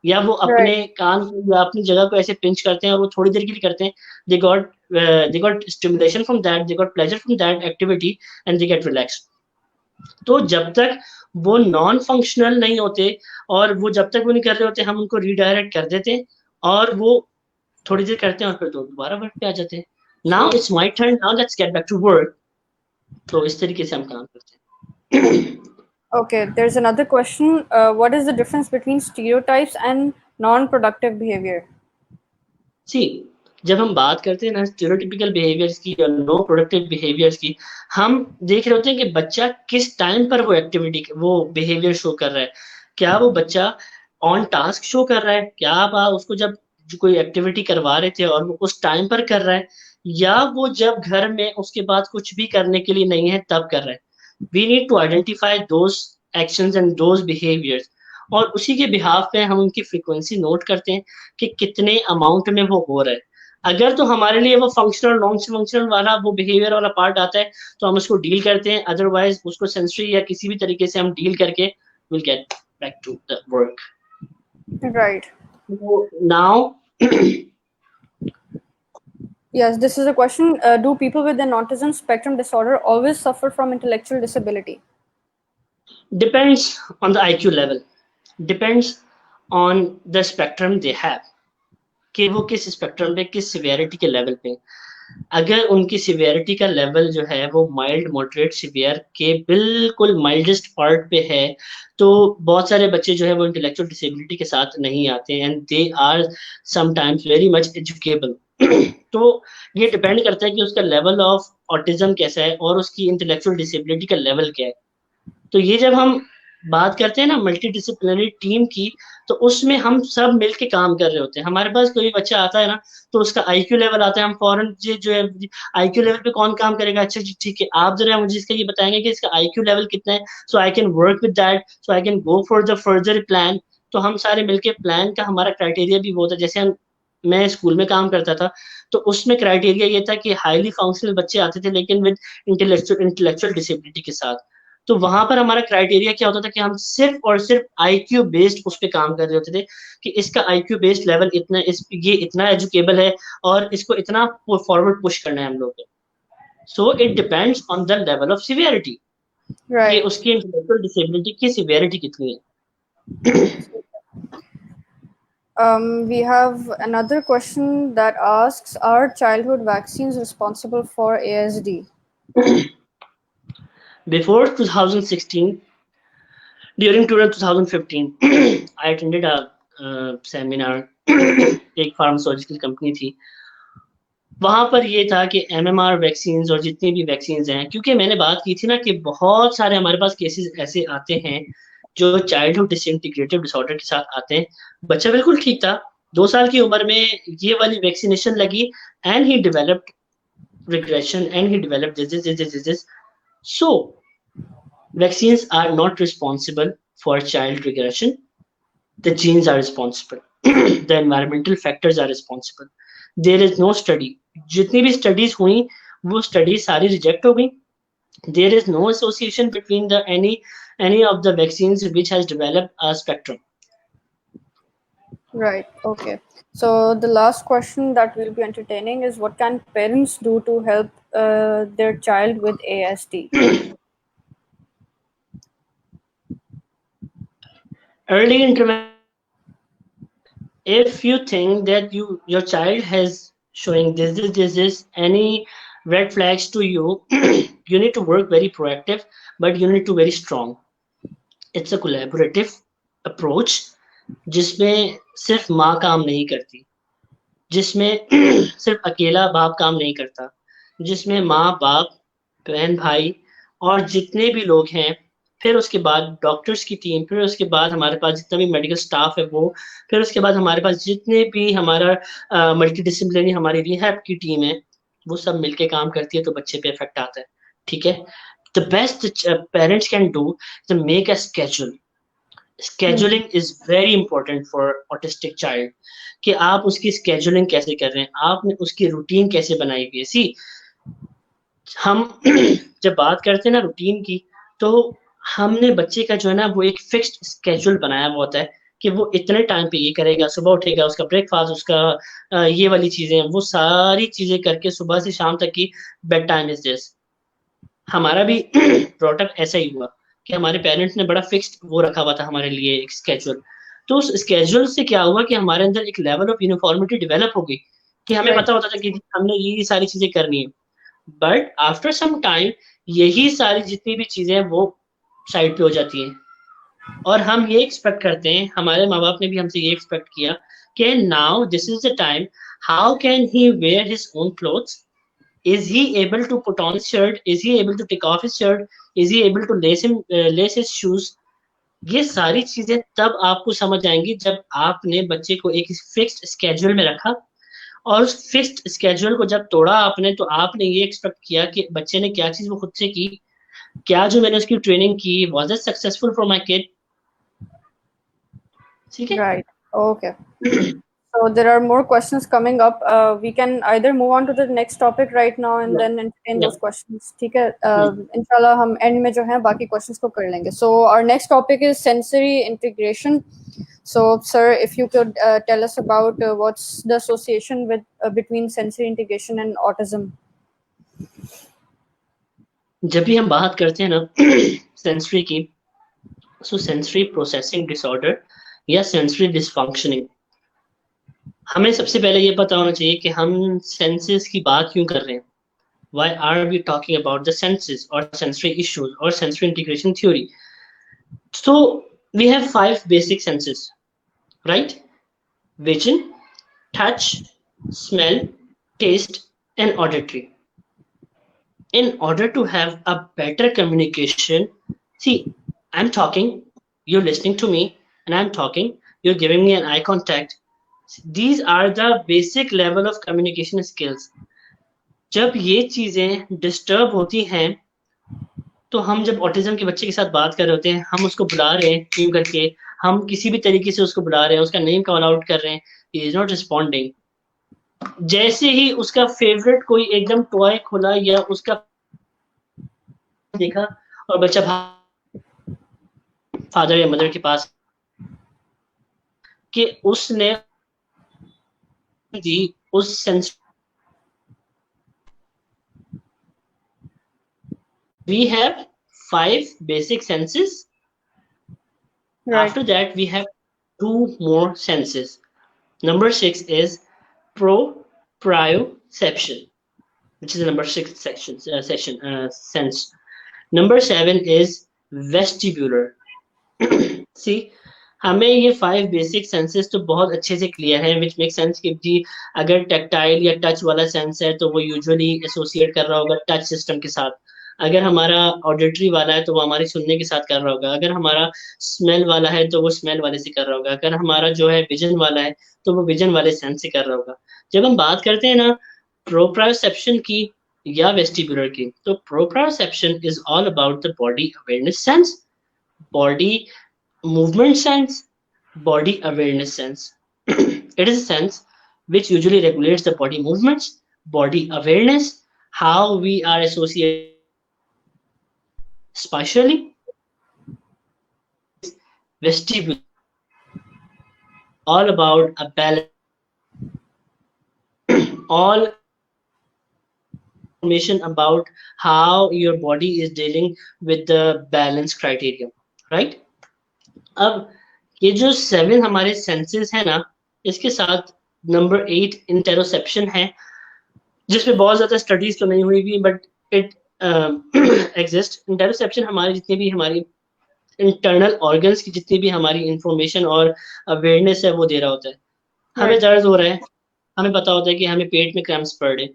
या वो अपने कान या अपनी जगह को ऐसे पिंच करते हैं और वो थोड़ी देर के लिए करते हैं. they got stimulation from that, they got pleasure from that activity and they get relaxed. तो जब तक वो नॉन फंक्शनल नहीं होते और वो जब तक वो नहीं कर रहे होते हम उनको रीडायरेक्ट कर देते हैं और वो थोड़ी देर करते हैं और फिर दोबारा वर्क पे आ जाते हैं. Now it's my turn, now let's get back to work. तो इस तरीके से हम काम करते हैं. Okay, there's another question. What is the difference between stereotypes and non-productive behavior? सी, जब हम बात करते हैं ना स्टीरियोटिपिकल बिहेवियर्स की या नो प्रोडक्टिव बिहेवियर्स की, हम देख रहे होते हैं कि बच्चा किस टाइम पर वो एक्टिविटी वो बिहेवियर शो कर रहा है। क्या वो बच्चा ऑन टास्क शो कर रहा है? क्या आप उसको जब कोई एक्टिविटी करवा रहे थे और वो उस टाइम पर कर रहा है, या वो जब घर में उसके बाद कुछ भी करने के लिए नहीं है तब कर रहा है? We need to identify those actions and those behaviours, और उसी के बिहाफ पे हम उनकी फ्रीक्वेंसी नोट करते हैं कि कितने अमाउंट में वो हो रहा है। अगर तो हमारे लिए वो फंक्शनल नॉन फंक्शनल वाला वो बिहेवियर वाला पार्ट आता है तो हम उसको डील करते हैं, अदरवाइज उसको सेंसरी या किसी भी तरीके से हम डील करके will get back to the work. Right. Now Yes, this is a question. Do people with an autism spectrum disorder always suffer from intellectual disability? depends on the IQ level, depends on the spectrum they have, कि वो किस spectrum पे किस severity के level पे। अगर उनकी severity का लेवल जो है वो माइल्ड मॉडरेट सिवियर के बिल्कुल माइल्डेस्ट पार्ट पे है, तो बहुत सारे बच्चे जो है वो इंटेलेक्चुअल डिसेबिलिटी के साथ नहीं आते and they are sometimes very much educable. तो ये डिपेंड करता है कि उसका लेवल ऑफ ऑटिज्म कैसा है और उसकी इंटेलेक्चुअल डिसेबिलिटी का लेवल क्या है। तो ये जब हम बात करते हैं ना मल्टी डिसिप्लिनरी टीम की, तो उसमें हम सब मिलके काम कर रहे होते हैं। हमारे पास कोई बच्चा आता है ना, तो उसका आईक्यू लेवल आता है, हम फौरन जो है आईक्यू लेवल पे कौन काम करेगा, अच्छा जी ठीक है आप जरा मुझे इसका ये बताएंगे कि इसका आईक्यू लेवल कितना है, so I can work with that, so I can go for the further plan. तो हम सारे मिलके प्लान का हमारा क्राइटेरिया भी वो था, जैसे हम मैं स्कूल में काम करता था तो उसमें क्राइटेरिया ये था कि हाईली फंक्शनल बच्चे आते थे लेकिन विद इंटेलेक्चुअल डिसेबिलिटी के साथ। तो वहां पर हमारा क्राइटेरिया क्या होता था कि हम सिर्फ और सिर्फ आईक्यू बेस्ड उस पर काम कर रहे होते थे कि इसका आईक्यू बेस्ड लेवल इतना, ये इतना एजुकेबल है और इसको इतना फॉरवर्ड पुश करना है हम लोग को। So it depends on the level of severity कि Right. उसकी इंटेलेक्चुअल डिसेबिलिटी की सिवियरिटी कितनी है। We have another question that asks, are childhood vaccines responsible for ASD? Before 2016, during 2015, I attended a seminar, एक फार्मास्यूटिकल कंपनी थी, वहां पर ये था कि एमएमआर वैक्सीन और जितनी भी वैक्सीन हैं, क्योंकि मैंने बात की थी ना कि बहुत सारे हमारे पास केसेस ऐसे आते हैं जो चाइल्डहुड डिसइंटीग्रेटिव डिसऑर्डर के साथ आते हैं। बच्चा बिल्कुल ठीक था, 2 साल की उम्र में ये वाली वैक्सीनेशन लगी and he developed regression and he developed this. So vaccines are not responsible for child regression. The genes are responsible. The environmental factors are responsible. There is no study. जितनी भी studies हुई वो studies सारी reject हो गई। There is no association between the any of the vaccines which has developed a spectrum. Right. Okay. So the last question that we'll be entertaining is, what can parents do to help their child with ASD? Early intervention. If you think that your child has showing this any red flags to you, you need to work very proactive, but you need to very strong. It's a collaborative approach जिसमें सिर्फ माँ काम नहीं करती, जिसमें सिर्फ अकेला बाप काम नहीं करता, जिसमें माँ बाप बहन भाई और जितने भी लोग हैं, फिर उसके बाद डॉक्टर्स की टीम, फिर उसके बाद हमारे पास जितना भी मेडिकल स्टाफ है वो, फिर उसके बाद हमारे पास जितने भी हमारा मल्टी डिसिप्लिनरी हमारी रिहैब की टीम है, वो सब मिलके काम करती है तो बच्चे पे इफेक्ट आता है। ठीक है, the best parents can do to make a schedule. Scheduling is very important for autistic child, कि आप उसकी scheduling कैसे कर रहे हैं, आपने उसकी रूटीन कैसे बनाई हुई है। सी, हम जब बात करते हैं ना रूटीन की, तो हमने बच्चे का जो है ना वो एक फिक्स्ड स्केड्यूल बनाया हुआ होता है कि वो इतने टाइम पे ये करेगा, सुबह उठेगा, उसका ब्रेकफास्ट, उसका ये वाली चीजें, वो सारी चीजें करके सुबह से शाम तक की बेड टाइम इज दिस। हमारा भी प्रोडक्ट ऐसा ही हुआ कि हमारे पेरेंट्स ने बड़ा फिक्स्ड वो रखा हुआ था हमारे लिए एक स्केड्यूल। तो उस स्केड्यूल से क्या हुआ कि हमारे अंदर एक लेवल ऑफ यूनिफॉर्मिटी डेवलप हो गई कि हमें Right. पता होता था कि हमने ये सारी चीजें करनी है। बट आफ्टर सम टाइम यही सारी जितनी भी चीजें हैं वो साइड पे हो जाती है। और हम ये एक्सपेक्ट करते हैं, हमारे माँ बाप ने भी हमसे ये एक्सपेक्ट किया कि now this is the time, how can he wear his own clothes, is he able to put on his shirt, is he able to take off his shirt, is he able to lace his shoes। ये सारी चीजें तब आपको समझ आएंगी जब आपने बच्चे को एक फिक्स्ड स्केड्यूल में रखा, और उस फिक्स्ड स्केड्यूल को जब तोड़ा आपने, तो आपने ये एक्सपेक्ट किया कि बच्चे ने क्या चीज वो खुद से की, क्या जो मैंने उसकी ट्रेनिंग की, was it successful for my kid. ठीक है। Right. Okay. So there are more questions coming up. We can either move on to the next topic right now and Yeah. then entertain Yeah. those questions. ठीक है. Inshallah हम end में जो है बाकी questions को कर लेंगे. So our next topic is sensory integration. So sir, if you could tell us about what's the association with between sensory integration and autism. जब भी हम बात करते हैं ना सेंसरी की, सो सेंसरी प्रोसेसिंग डिसऑर्डर या सेंसरी डिसफंक्शनिंग, हमें सबसे पहले ये पता होना चाहिए कि हम सेंसेस की बात क्यों कर रहे हैं। Why are we talking about the senses or sensory issues or sensory integration theory? So we have 5 basic senses, right? Vision, touch, smell, taste, and auditory. In order to have a better communication, see, I'm talking, you're listening to me, and I'm talking, you're giving me an eye contact. These are the basic level of communication skills. जब ये चीजें disturb होती हैं, तो हम जब autism के बच्चे के साथ बात कर रहे होते हैं, हम उसको बुला रहे हैं यूं करके, हम किसी भी तरीके से उसको बुला रहे हैं, उसका नेम कॉल आउट कर रहे हैं, ही इज नॉट रिस्पॉन्डिंग। जैसे ही उसका फेवरेट कोई एकदम टॉय खुला या उसका देखा और बच्चा फादर या मदर के पास, कि उसने दी उस sense, we have 5 basic senses. Right. After that we have 2 more senses. Number 6 is proprioception, which is the number 6 sense. Number 7 is vestibular. See, हमें ये 5 बेसिक सेंसेस तो बहुत अच्छे से क्लियर है, विच मेक सेंस कि जी अगर टैक्टाइल या टच वाला सेंस है तो वो यूजुअली एसोसिएट कर रहा होगा टच सिस्टम के साथ, अगर हमारा ऑडिटरी वाला है तो वो हमारे सुनने के साथ कर रहा होगा, अगर हमारा स्मेल वाला है तो वो स्मेल वाले से कर रहा होगा, अगर हमारा जो है विजन वाला है तो वो विजन वाले सेंस से कर रहा होगा। जब हम बात करते हैं ना प्रोप्रायोसेप्शन की या वेस्टिबुलर की, तो proprioception is all about the body awareness sense, body movement sense, body awareness sense. It is a sense which usually regulates the body movements, body awareness, how we are associated spatially. Vestibular, all about a balance, all information about how your body is dealing with the balance criteria, right? अब ये जो 7 हमारे senses है ना, इसके साथ number 8 इंटेरोसेप्शन है, जिसमें बहुत ज्यादा स्टडीज तो नहीं हुई भी, बट इट एग्जिस्ट। इंटेरोसेप्शन हमारी जितनी भी हमारी इंटरनल ऑर्गन्स की जितनी भी हमारी इंफॉर्मेशन और अवेयरनेस है वो दे रहा होता है। हमें दर्द हो रहा है, हमें पता होता है कि हमें पेट में क्रैम्प्स पड़ रहे,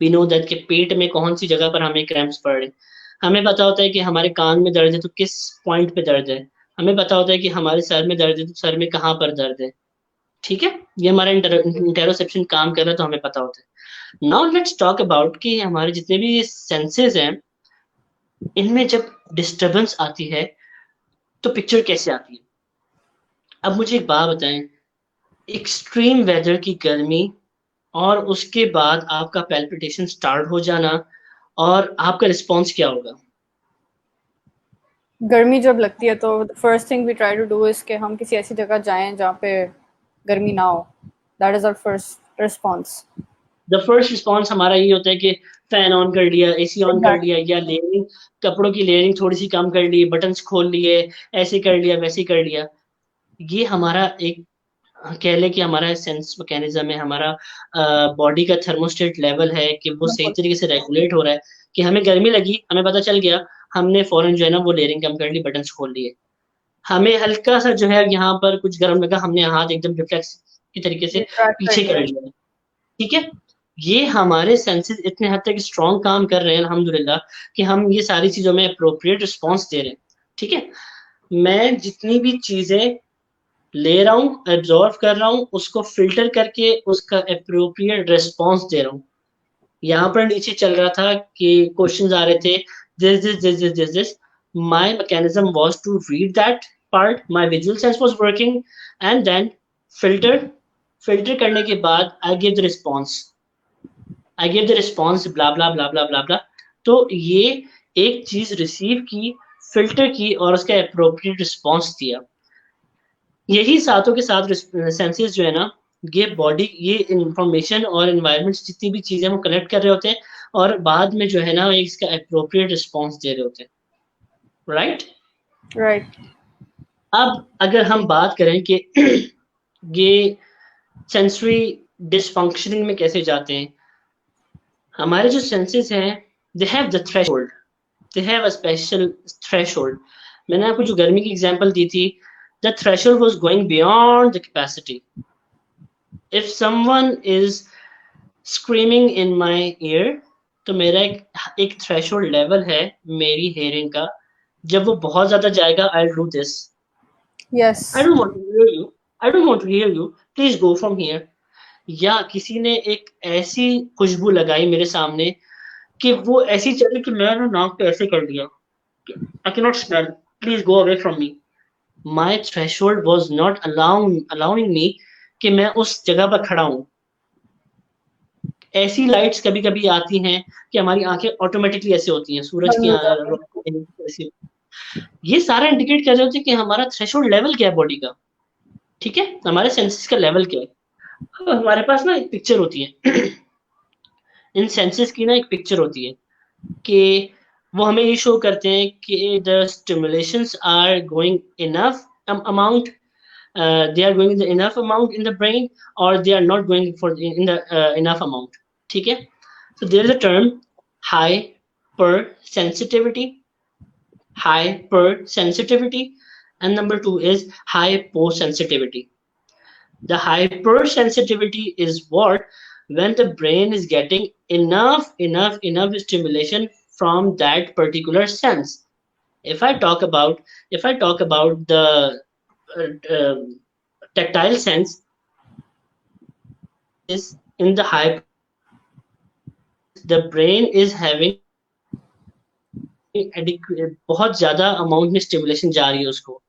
वी नो दैट कि पेट में कौन सी जगह पर हमें क्रैम्प्स पड़ रहे, हमें पता होता है कि हमारे कान में दर्द है तो किस पॉइंट पे दर्द है, हमें पता होता है कि हमारे सर में दर्द है तो सर में कहाँ पर दर्द है। ठीक है, ये हमारा इंटेरोसेप्शन काम कर रहा है तो हमें पता होता है। नाउ लेट्स टॉक अबाउट कि हमारे जितने भी सेंसेस हैं, इनमें जब डिस्टरबेंस आती है तो पिक्चर कैसे आती है। अब मुझे एक बात बताएं, एक्सट्रीम वेदर की गर्मी और उसके बाद आपका पैल्पिटेशन स्टार्ट हो जाना, और आपका रिस्पॉन्स क्या होगा? गर्मी जब लगती है तो first thing we try to do is कि हम किसी ऐसी जगह जाएं जहाँ पे गर्मी ना हो। That is our first response. The first response हमारा ये होता है कि फैन ऑन कर लिया, एसी ऑन कर लिया, या लेयरिंग, कपड़ों की लेयरिंग थोड़ी सी कम कर ली, बटन्स खोल लिए, ऐसे कर लिया वैसे कर लिया। ये हमारा एक कह ले कि हमारा सेंस मैकेनिज्म है, हमारा बॉडी का थर्मोस्टेट लेवल है कि वो सही तरीके से रेगुलेट हो रहा है, कि हमें गर्मी लगी, हमें पता चल गया, हमने फौरन जो है ना वो लेयरिंग कम कर ली, बटन्स खोल लिए। हमें हल्का सा जो है यहाँ पर कुछ गर्म लगा, हमने हाथ एकदम रिफ्लेक्स की तरीके से रिट्रैक्ट कर पीछे कर लिया। लिया। ठीक है, ये हमारे सेंसेस इतने हद तक स्ट्रॉन्ग काम कर रहे हैं अल्हम्दुलिल्लाह कि हम ये सारी चीजों में अप्रोप्रिएट रिस्पॉन्स दे रहे हैं। ठीक है, मैं जितनी भी चीजें ले रहा हूँ, एब्जॉर्व कर रहा हूँ, उसको फिल्टर करके उसका अप्रोप्रिएट रिस्पॉन्स दे रहा हूँ। यहाँ पर नीचे चल रहा था कि क्वेश्चंस आ रहे थे, this my mechanism was to read that part, my visual sense was working, and then filter करने के बाद I gave the response blah blah blah blah blah blah। तो ये एक चीज रिसीव की, फिल्टर की और उसका अप्रोप्रिएट रिस्पॉन्स दिया। यही साथों के साथ सेंसेस जो है ना, ये बॉडी, ये इंफॉर्मेशन और एनवायरनमेंट जितनी भी चीजें वो कलेक्ट कर रहे होते हैं और बाद में जो है ना इसका अप्रोप्रिएट रिस्पॉन्स दे रहे होते हैं। Right right. अब अगर हम बात करें कि ये सेंसरी डिसफंक्शनिंग में कैसे जाते हैं, हमारे जो सेंसेस हैं they have the threshold, they have a special threshold. मैंने आपको जो गर्मी की एग्जांपल दी थी, the threshold was going beyond the capacity. If someone is screaming in my ear, तो मेरा एक threshold level है मेरी hearing का, जब वो बहुत ज्यादा जाएगा I'll do this. Yes. I don't want to hear you. I don't want to hear you. Please go from here. या किसी ने एक ऐसी खुशबू लगाई मेरे सामने कि वो ऐसी चली कि मैंने नाक पे ऐसे कर दिया, I cannot smell. Please go away from me. My threshold was not allowing me कि मैं उस जगह पर खड़ा हूँ। ऐसी लाइट्स कभी कभी आती हैं कि हमारी आंखें ऑटोमेटिकली ऐसे होती हैं, सूरज की ऐसी। ये सारा इंडिकेट कर रहे होते हैं कि हमारा थ्रेशोल्ड लेवल क्या है बॉडी का। ठीक है, हमारे सेंसेस का लेवल क्या है। अब हमारे पास ना एक पिक्चर होती है इन सेंसेस की ना एक पिक्चर होती है कि वो हमें ये शो करते हैं कि the stimulations are going enough amount, they are going the enough amount in the brain or they are not going for in the enough amount। ठीक है, so there is a term hypersensitivity, and number two is hyposensitivity। The hypersensitivity is what, when the brain is getting enough stimulation from that particular sense। If I talk about the tactile sense, is in the hyper, the brain is having बहुत ज्यादा amount में stimulation जा रही है उसको,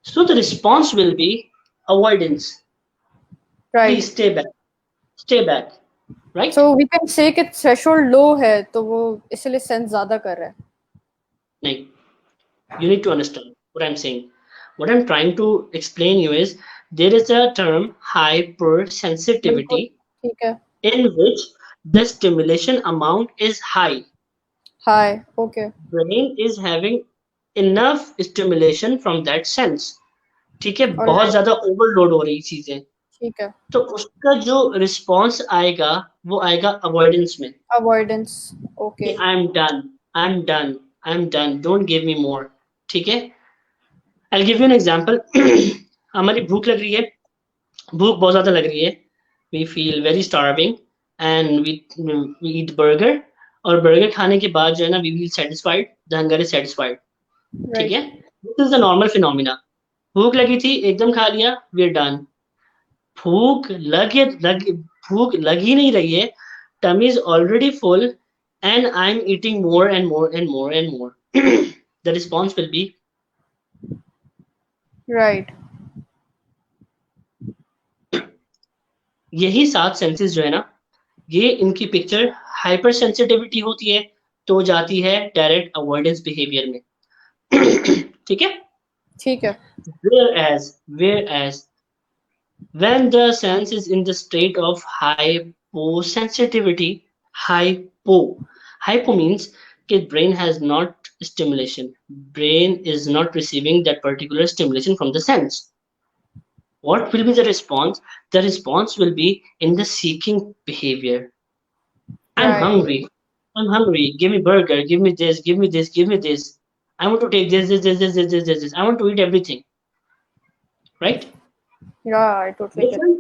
so the response will be avoidance। Right. Please stay back, right? So we can say कि threshold low है तो वो इसलिए sense ज्यादा कर रहा है। नहीं, you need to understand what I'm saying। What I'm trying to explain you is there is a term hypersensitivity ठीक है। in which the stimulation amount is high। High, okay। Brain is having enough stimulation from that sense। ठीक है, बहुत ज्यादा overload हो रही चीजें, ठीक है, तो उसका जो रिस्पॉन्स आएगा वो आएगा अवॉइडेंस में। Avoidance, okay. I am done, don't give me more. ठीक है, I give you an example. हमारी भूख लग रही है, भूख बहुत ज्यादा लग रही है, we feel very starving and we eat burger, और बर्गर खाने के बाद जो है ना we feel satisfied, the hunger is satisfied. ठीक है, this is the normal phenomena. भूख लगी थी, एकदम खा लिया, वी आर डन। भूख लग ही नहीं रही है, tummy is already full and I am eating more and more and more and more, the response will be right. यही 7 सेंसेस जो है ना, ये इनकी पिक्चर हाइपर सेंसिटिविटी होती है तो जाती है डायरेक्ट अवॉइडेंस बिहेवियर में। ठीक है, ठीक है। whereas when the sense is in the state of hyposensitivity, hypo means that brain has not stimulation, brain is not receiving that particular stimulation from the sense। What will be the response? The response will be in the seeking behavior। I'm hungry, I'm hungry. Give me burger. Give me this. Give me this. Give me this. I want to take this. I want to eat everything. Right? Yeah, I totally Make get sense?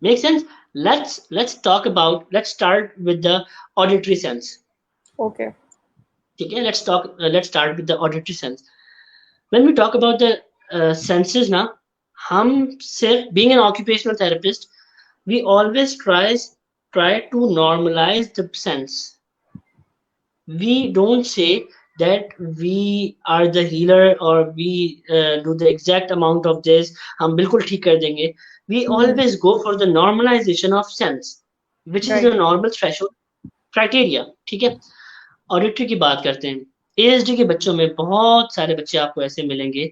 Make sense? Let's talk about. Let's start with the auditory sense. it. Okay. Okay, let's talk. Let's start with the auditory sense. When we talk about the senses now, हम सिर्फ being an occupational therapist, we always try to normalize the sense. We don't say that we are the healer or we do the exact amount of this, हम बिल्कुल ठीक कर देंगे. We Mm-hmm. always go for the normalization of sense, which is the Right. normal threshold criteria. ठीक है. Auditory की बात करते हैं. एएसडी के बच्चों में बहुत सारे बच्चे आपको ऐसे मिलेंगे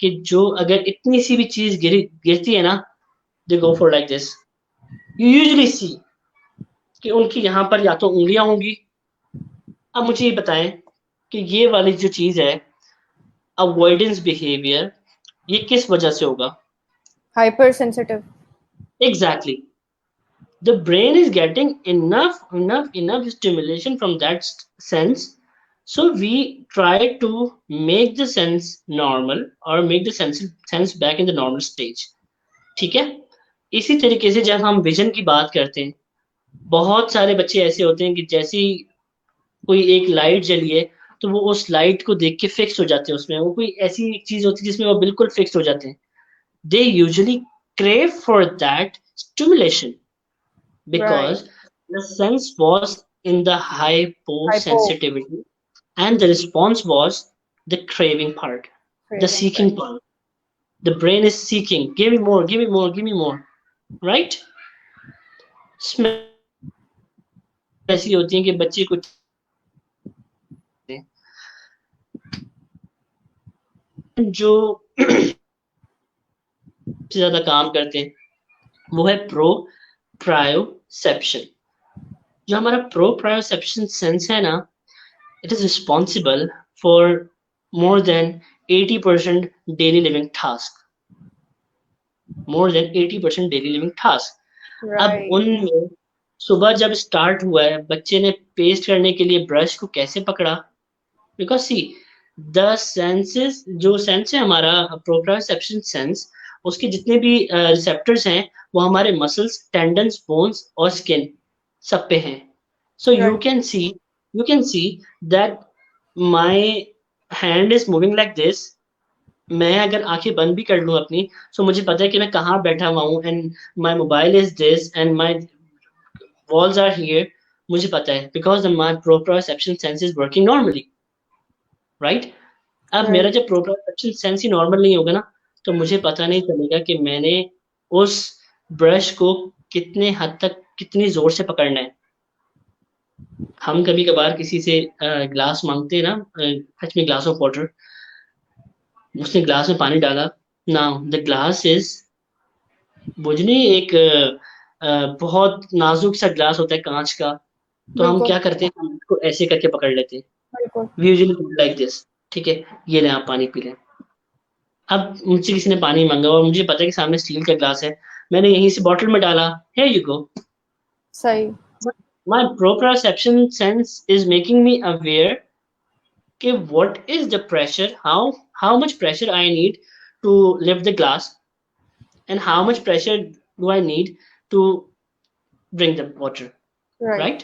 कि जो अगर इतनी सी भी चीज गिरती है ना, they go for like this. You usually see कि उनकी यहाँ पर या तो उंगलियां होंगी. अब मुझे ये बताएं कि ये वाली जो चीज है, अवॉइडेंस बिहेवियर, ये किस वजह से होगा? Hypersensitive. Exactly. The brain is getting enough stimulation from that sense, so we try to make the sense normal or make the sense back in the normal stage. ठीक है. इसी तरीके से जब हम विजन की बात करते हैं, बहुत सारे बच्चे ऐसे होते हैं कि जैसे ही कोई एक लाइट जली है तो वो उस लाइट को देख के फिक्स हो जाते हैं उसमें. वो कोई ऐसी चीज होती है जिसमें वो बिल्कुल फिक्स हो जाते हैं. They usually crave for that stimulation Right. because the sense was in the Hypo. hyposensitivity and the response was the craving part, the Craving. seeking part. The brain is seeking, give me more, give me more, give me more. Right? Smell ऐसी होती है कि बच्चे कुछ जो ज्यादा काम करते हैं वो है प्रोप्रायोसेप्शन. जो हमारा प्रोप्रायोसेप्शन सेंस है ना, it is responsible for more than 80% daily living task. More than 80% daily living task. अब Right. उनमें सुबह जब स्टार्ट हुआ है, बच्चे ने पेस्ट करने के लिए ब्रश को कैसे पकड़ा? बिकॉज सी द सेंसेस, जो सेंस है हमारा प्रोप्रायोसेप्शन सेंस, उसके जितने भी रिसेप्टर्स हैं वो हमारे मसल्स, टेंडन्स, बोन्स और स्किन सब पे हैं. So you Right. Can see that my hand is moving like this. मैं अगर आंखें बंद भी कर लूं अपनी, सो मुझे पता है कि मैं कहाँ बैठा हुआ हूँ, and my mobile is this and my walls are here. मुझे पता है because my proprioception sense is working normally, right? अब मेरा Right. जब proprioception sense ही normal नहीं होगा ना, तो मुझे पता नहीं चलेगा कि मैंने उस ब्रश को कितने हद तक, कितनी जोर से पकड़ना है. हम कभी कभार किसी से ग्लास मांगते हैं ना, फच मी ग्लास ऑफ वाटर. उसने ग्लास में पानी डाला. नाउ द ग्लास इज, वो जो नहीं एक बहुत नाजुक सा ग्लास होता है कांच का, तो हम बिल्कुल. क्या करते हैं, हम इसको ऐसे करके पकड़ लेते हैं. बिल्कुल. We usually do like this. ठीक है, ये लें आप पानी पी लें. अब मुझसे किसी ने पानी मांगा और मुझे पता है कि सामने स्टील का ग्लास है, मैंने यहीं से बॉटल में डाला. here you go. सही. My proprioception sense is making me aware कि what is the pressure, how much pressure I need to lift the glass and how much pressure do I need to bring the water. Right. Right?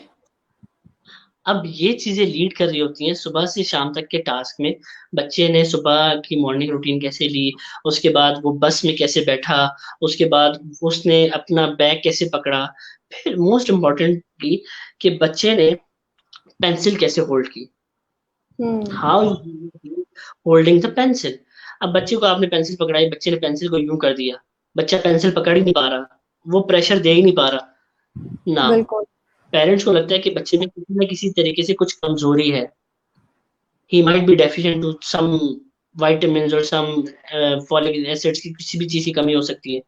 अब ये चीजें lead कर रही होती हैं सुबह से शाम तक के टास्क में. बच्चे ने सुबह की मॉर्निंग रूटीन कैसे ली, उसके बाद वो बस में कैसे बैठा, उसके बाद उसने अपना बैग कैसे पकड़ा, फिर मोस्ट इम्पोर्टेंटली कि बच्चे ने पेंसिल कैसे होल्ड की. Hmm. How holding the pencil. अब बच्चे को आपने पेंसिल पकड़ाई, बच्चे ने पेंसिल को यूं कर दिया, बच्चा पेंसिल पकड़ ही नहीं पा रहा, वो प्रेशर दे ही नहीं पा रहा ना. बिल्कुल. पेरेंट्स को लगता है कि बच्चे में किसी न किसी तरीके से कुछ कमजोरी है. he might be deficient to some vitamins or some folic acids की किसी भी चीज की कमी हो सकती है.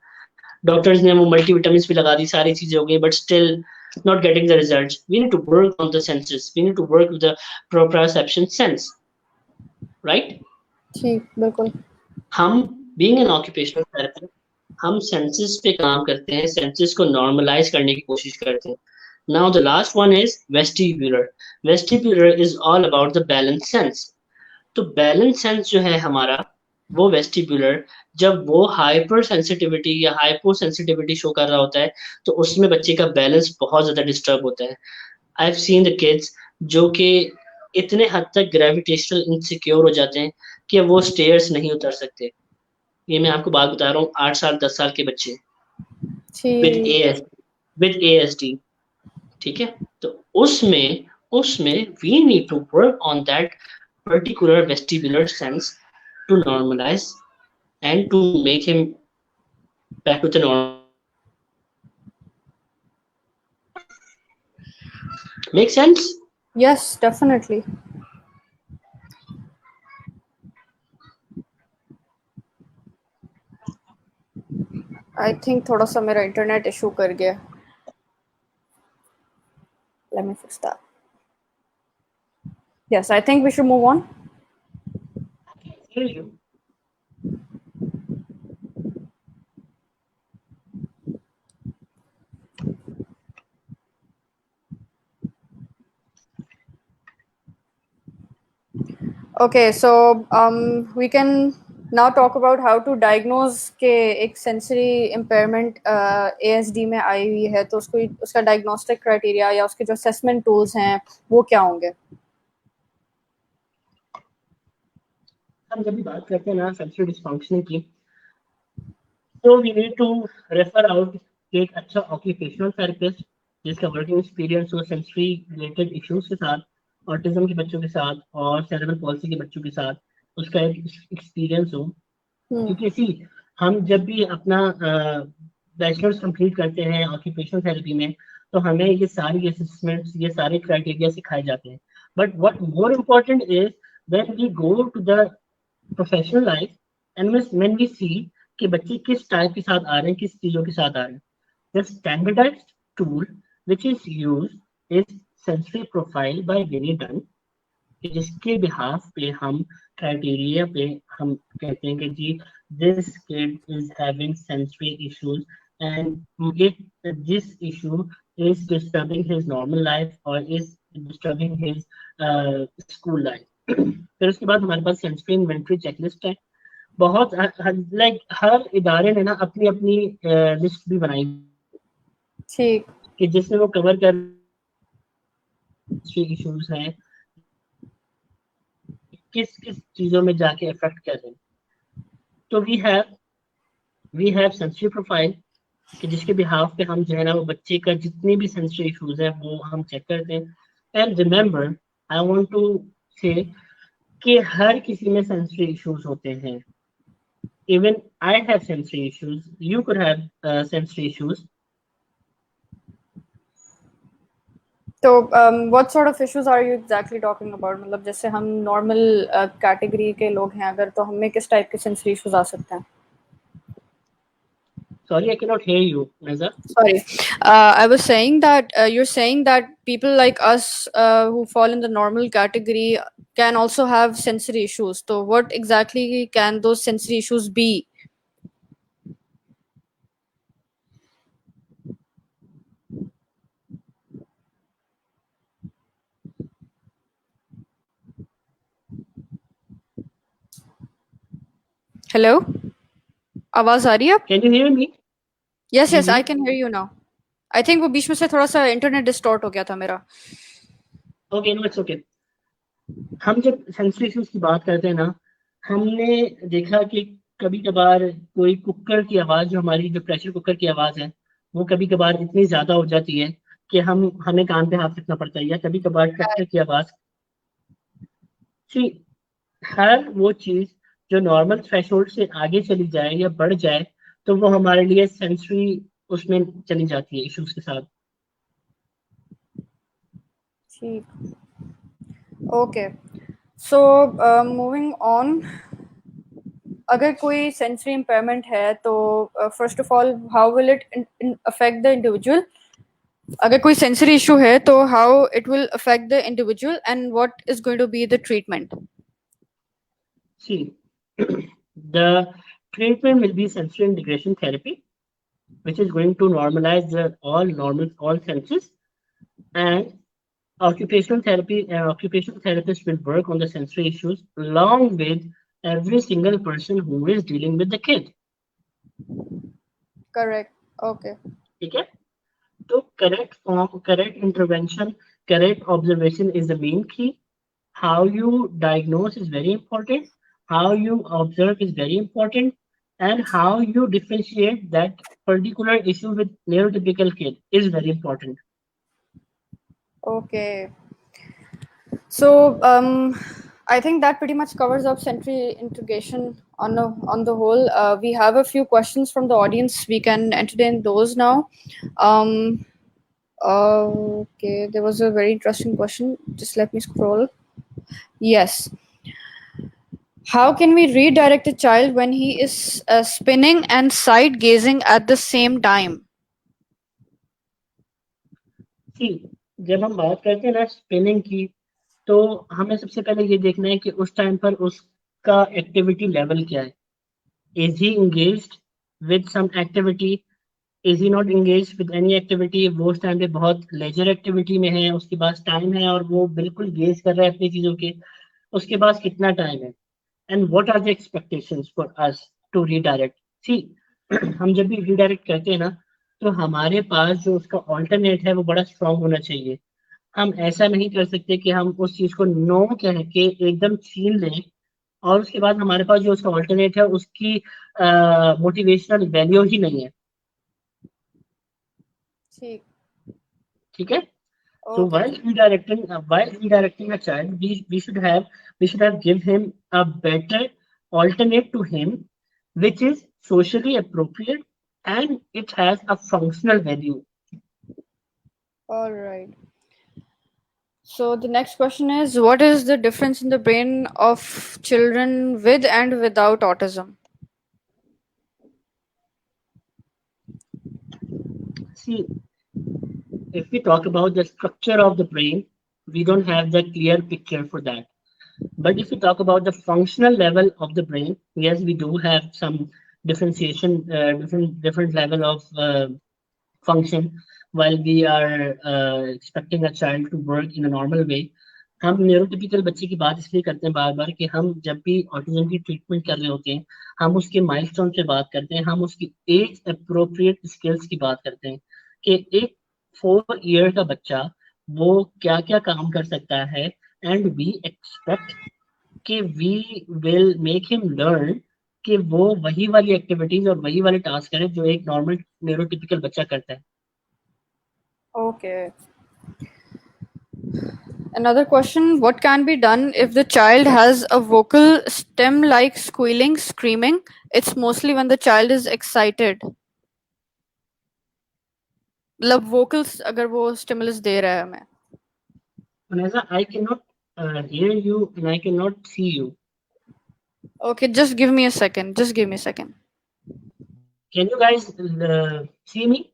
डॉक्टर्स ने वो मल्टीविटामिन्स भी लगा दी, सारी चीजें हो गई, but still not getting the results. We need to work on the senses. We need to work with the proprioception sense. Right? ठीक. बिल्कुल. हम being an occupational therapist, हम senses पे काम करते हैं, senses को normalize करने की कोशिश करते हैं. Now the last one is vestibular. Vestibular is all about the balance sense. तो बैलेंस सेंस जो है हमारा, वो वेस्टिबुलर, जब वो हाइपर सेंसिटिविटी या हाइपो सेंसिटिविटी शो कर रहा होता है तो उसमें बच्चे का बैलेंस बहुत ज्यादा डिस्टर्ब होता है. I have seen the kids जो कि इतने हद तक ग्रेविटेशनल इनसिक्योर हो जाते हैं कि वो स्टेयर्स नहीं उतर सकते. ये मैं आपको बात बता रहा हूँ, 8 साल 10 साल के बच्चे विद ठीक. AS with ASD. ठीक है, तो उसमें उसमें we need to work on that particular vestibular sense to normalize and to make him back to the normal. Make sense? Yes, definitely. I think थोड़ा सा मेरा इंटरनेट इशू कर गया. Let me fix that. Yes, I think we should move on. Hear you. Okay, so we can now talk about how to diagnose के एक sensory impairment ASD में आई हुई है, तो उसको उसका diagnostic criteria या उसके जो assessment tools हैं वो क्या होंगे? हम जब भी बात करते हैं ना सेंसरी डिस्फंक्शनिंग की, तो we need to refer out एक अच्छा ऑक्यूपेशनल थेरेपिस्ट जिसका वर्किंग एक्सपीरियंस हो सेंसरी रिलेटेड इश्यूज के साथ, ऑटिज्म के बच्चों के साथ और सेरेब्रल पॉल्सी के बच्चों के साथ उसका एक एक्सपीरियंस हो. क्योंकि इसी हम जब भी अपना बैचलर्स कंप्लीट करते हैं ऑक्यूपेशनल थेरेपी में, तो हमें ये सारी असेसमेंट्स, ये सारे क्राइटेरिया सिखाए जाते हैं. But what more important is when we go to the professional life and when we see कि बच्चे किस टाइप के साथ आ रहे हैं, किस चीजों के साथ आ रहे हैं. The standardised tool which is used is sensory profile by Winnie Dunn, जिसके बिहाफ पे हम क्राइटेरिया पे हम कहते हैं कि जी this kid is having sensory issues and if this issue is disturbing his normal life or is disturbing his school life. फिर उसके बाद हमारे पास सेंसरी इन्वेंटरी चेकलिस्ट है. बहुत लाइक हर इदारे ने ना अपनी अपनी लिस्ट भी बनाई ठीक. कि जिसमें वो कवर कर इश्यूज हैं, किस किस चीजों में जाके इफेक्ट कर रहे हैं. तो वी हैव सेंसरी प्रोफाइल कि जिसके बिहाफ पे हम जो है ना वो बच्चे का जितने भी सेंसरी इश्यूज है वो हम चेक करते हैं. And remember, I want to say कि हर किसी में सेंसरी इश्यूज होते हैं. Even I have sensory issues, you could have sensory issues. तो what sort of issues are you exactly talking about? मतलब जैसे हम normal category के लोग हैं अगर, तो हमें किस टाइप के sensory issues आ सकते हैं? Sorry, I cannot hear you, Nazar. Sorry, I was saying that you're saying that people like us who fall in the normal category can also have sensory issues. So what exactly can those sensory issues be? Hello, आवाज आ रही है? Can you hear me? Yes, yes, I can hear you now. I think वो बीच में से थोड़ा सा internet distort हो गया था मेरा. Okay, no, it's okay. हम जब सेंसरी इश्यूज की बात करते हैं ना, हमने देखा कि कभी कभार कोई कुकर की आवाज, जो हमारी जो प्रेशर कुकर की आवाज है, वो कभी कभार इतनी ज्यादा हो जाती है कि हमें कान पे हाथ रखना पड़ता है. या कभी कभार ट्रैक्टर की आवाज. हर वो चीज जो नॉर्मल थ्रेशोल्ड से आगे चली जाए या बढ़ जाए, तो वो हमारे लिए सेंसरी उसमें चली जाती है इश्यूज के साथ. ठीक. Okay, so moving on. अगर कोई सेंसरी इम्पेयरमेंट है तो first of all how will it affect the individual? अगर कोई सेंसरी इशू है तो how it will affect the individual and what is going to be the treatment? See, the treatment will be sensory integration therapy, which is going to normalize all senses, and Occupational therapy, occupational therapists will work on the sensory issues along with every single person who is dealing with the kid. Correct. Okay. ठीक है? So correct form, correct intervention, correct observation is the main key. How you diagnose is very important. How you observe is very important. And how you differentiate that particular issue with neurotypical kid is very important. Okay. So I think that pretty much covers up sensory integration on the whole. We have a few questions from the audience. We can entertain those now. Um, okay, there was a very interesting question. Just let me scroll. Yes. How can we redirect a child when he is spinning and side gazing at the same time? See, जब हम बात करते हैं ना spinning की, तो हमें सबसे पहले ये देखना है कि उस टाइम पर उसका एक्टिविटी लेवल क्या है. Is he engaged with some activity? Is he not engaged with any activity? वो उस टाइम पे बहुत लेजर एक्टिविटी में है, उसके पास टाइम है और वो बिल्कुल गेज कर रहा है अपनी चीजों के. उसके पास कितना टाइम है? And what are the expectations for us to redirect? See, हम जब भी रीडायरेक्ट करते हैं ना, तो हमारे पास जो उसका ऑल्टरनेट है वो बड़ा स्ट्रांग होना चाहिए. हम ऐसा नहीं कर सकते कि हम उस चीज को नो कह के एकदम छीन लें और उसके बाद हमारे पास जो उसका ऑल्टरनेट है उसकी मोटिवेशनल वैल्यू ही नहीं है. ठीक. ठीक है? So Okay. while redirecting a child, we should have give him a better alternate to him, which is socially appropriate and it has a functional value. All right. So the next question is, what is the difference in the brain of children with and without autism? See, if we talk about the structure of the brain, we don't have the clear picture for that. But if we talk about the functional level of the brain, yes, we do have some differentiation, different level of function while we are expecting a child to work in a normal way. हम neurotypical बच्चे की बात इसलिए करते हैं बार बार कि हम जब भी ऑटिज्म की ट्रीटमेंट कर रहे होते हैं, हम उसके माइलस्टोन पे बात करते हैं, हम उसकी एज अप्रोप्रिएट स्किल्स की बात करते हैं कि एक 4 ईयर का बच्चा वो क्या क्या काम कर सकता है. एंड वी एक्सपेक्ट कि we will make him learn कि वो वही वाली एक्टिविटीज और वही वाले टास्क करें जो एक नॉर्मल न्यूरोटिपिकल बच्चा करता है. Okay. Another question, what can be done if the child has a vocal stem like squealing, screaming? It's mostly when the child is excited. मतलब vocals अगर वो stimulus दे रहा है हमें. Vanessa, I cannot hear you and I cannot see you. Okay, just give me a second. Just give me a second. Can you guys see me?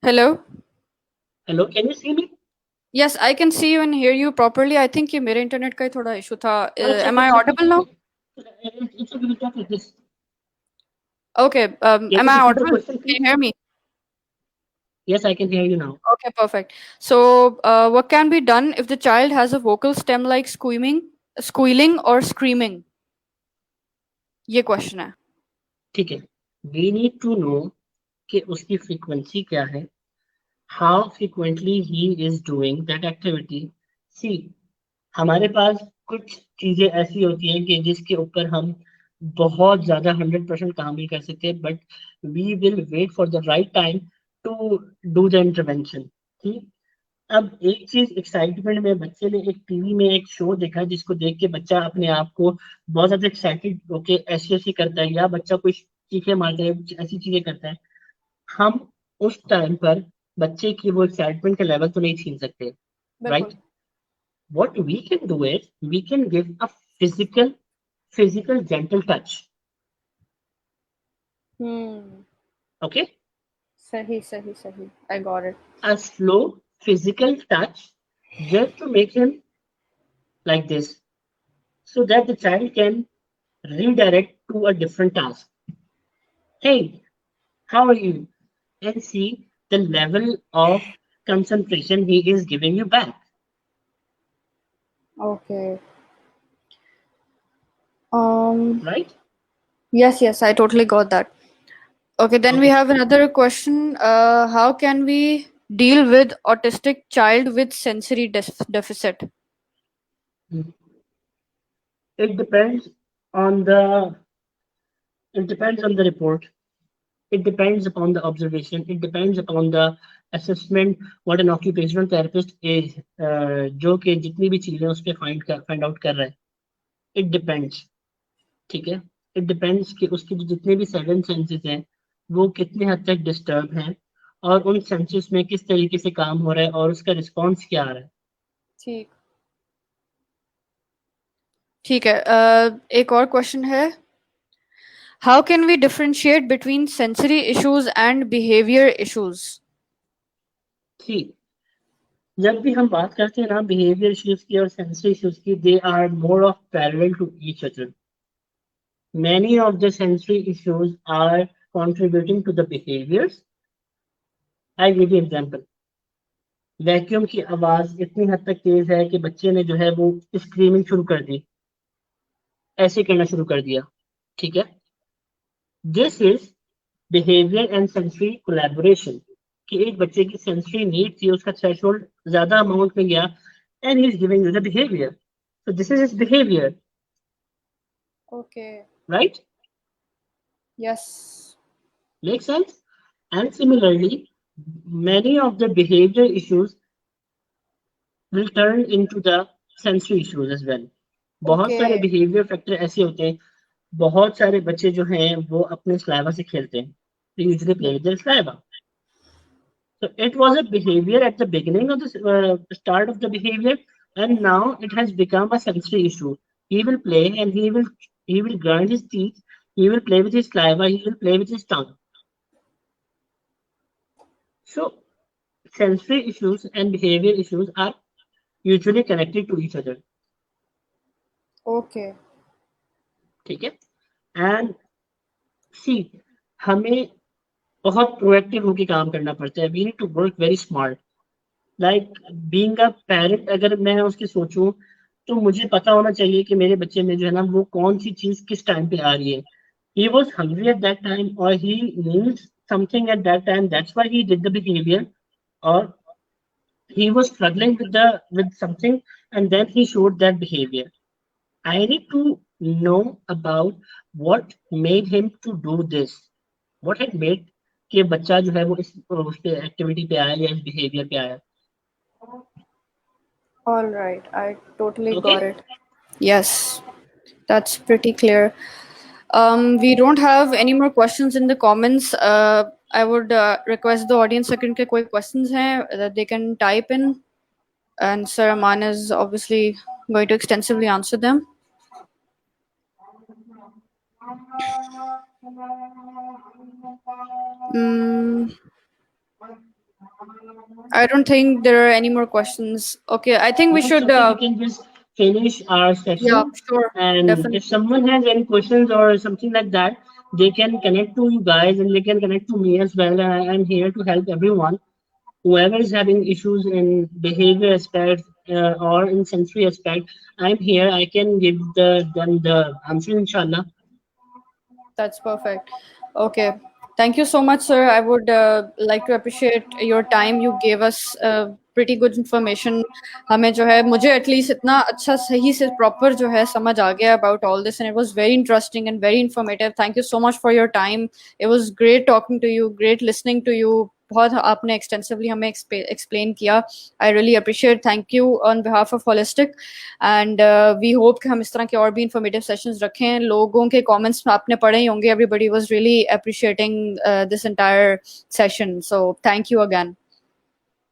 Hello? Hello, can you see me? Yes, I can see you and hear you properly. I think ये मेरे internet का ही थोड़ा issue था. Am I It's okay, audible now? it's okay, we'll talk like this. Okay. Can Am you I repeat the audible? question, Can please? you hear me? Yes, I can hear you now. Okay, perfect. So, what can be done if the child has a vocal stem like squealing or screaming? ये question है. ठीक है. We need to know कि उसकी frequency क्या है, how frequently he is doing that activity. See, हमारे पास कुछ चीजें ऐसी होती हैं कि जिसके ऊपर हम बहुत ज्यादा 100% काम भी कर सकते हैं, but we will wait for the right time to do the intervention. ठीक. अब एक चीज एक्साइटमेंट में बच्चे ने एक टीवी में एक शो देखा जिसको देख के बच्चा अपने आप को बहुत ज्यादा एक्साइटेड होके ऐसी ऐसी करता है या बच्चा कुछ चीखे मारता है, ऐसी चीजें करता है. हम उस टाइम पर बच्चे की वो एक्साइटमेंट का लेवल तो नहीं छीन सकते, बिल्कुल. Right? What we can do is we can give a physical gentle touch. Okay? सही सही सही. I got it. A slow physical touch just to make him like this so that the child can redirect to a different task. Hey, how are you? And see the level of concentration he is giving you back, Okay. right? Yes, I totally got that. Okay, then we Okay. have another question. How can we deal with autistic child with sensory deficit? It depends on the it depends on the report. It depends upon the observation. It depends upon the assessment what an occupational therapist is जो कि जितनी भी चीजें उस पे find out कर रहा है. It depends. ठीक है. It depends कि उसके जो जितने भी seven senses हैं वो कितने हद तक डिस्टर्ब हैं और उन सेंसेस में किस तरीके से काम हो रहा है और उसका रिस्पॉन्स क्या आ रहा है. ठीक ठीक है. एक और क्वेश्चन है. How can we differentiate between sensory issues and behavior issues? ठीक. जब भी हम बात करते हैं ना बिहेवियर इश्यूज की और सेंसरी इश्यूज की, they are more of parallel to each other. Many of the sensory issues are contributing to the behaviors. I give you example. Vacuum की आवाज इतनी हद तक तेज है कि बच्चे ने जो है वो स्क्रीमिंग शुरू कर दी, ऐसे करना शुरू कर दिया. ठीक है. This is behaviour and sensory collaboration. कि एक बच्चे की सेंसरी नीड थी, उसका थ्रेशोल्ड ज्यादा अमाउंट में गया and he is giving you the behaviour. So this is his behaviour. Okay. Right. Yes. Make sense? And similarly, many of the behavior issues will turn into the sensory issues as well. बहुत Okay. सारे behavior factor ऐसे होते हैं. बहुत सारे बच्चे जो हैं वो अपने saliva से खेलते हैं. They usually play with their saliva. So it was a behavior at the beginning of the start of the behavior, and now it has become a sensory issue. He will play and he will grind his teeth. He will play with his saliva. He will play with his tongue. So sensory issues and behavior issues are usually connected to each other. Okay. ठीक है. And सी हमें बहुत proactive होकर काम करना पड़ता है. We need to work very smart. Like being a parent, अगर मैं उसकी सोचूं तो मुझे पता होना चाहिए कि मेरे बच्चे में जो है ना वो कौन सी चीज किस टाइम पे आ रही है. He was hungry at that time और he needs something at that time, that's why he did the behaviour. और he was struggling with something and then he showed that behavior. I need to know about what made him to do this. What had made कि बच्चा जो है वो उस पे activity पे आया या इस बिहेवियर पे आया. All right. I totally Okay. got it. Yes. That's pretty clear. We don't have any more questions in the comments. I would request the audience second के कोई questions हैं that they can type in, and Sir Aman is obviously going to extensively answer them. I don't think there are any more questions. Okay, I think we should. Okay, we can just finish our session. Yeah, sure. And Definitely. if someone has any questions or something like that, they can connect to you guys and they can connect to me as well. I'm here to help everyone. Whoever is having issues in behavior aspect or in sensory aspect, I'm here. I can give them the answer, inshallah. That's perfect. Okay. Thank you so much, sir. I would like to appreciate your time. You gave us pretty good information. हमें जो है मुझे at least इतना अच्छा सही से proper जो है समझ आ गया about all this, and it was very interesting and very informative. Thank you so much for your time. It was great talking to you, great listening to you. बहुत आपने extensively हमें explain किया. I really appreciate. Thank you on behalf of Holistic, and we hope कि हम इस तरह के और भी informative sessions रखें. लोगों के comments आपने पढ़े ही होंगे. Everybody was really appreciating this entire session. So thank you again.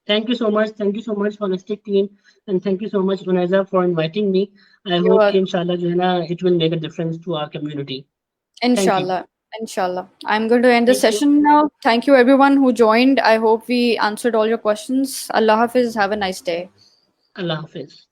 Thank you so much. Thank you so much, Holistic team, and thank you so much, Uneza, for inviting me. I hope कि inshallah जो है ना it will make a difference to our community. Inshallah. Inshallah. I'm going to end the session now. Thank you everyone who joined. I hope we answered all your questions. Allah Hafiz. Have a nice day. Allah Hafiz.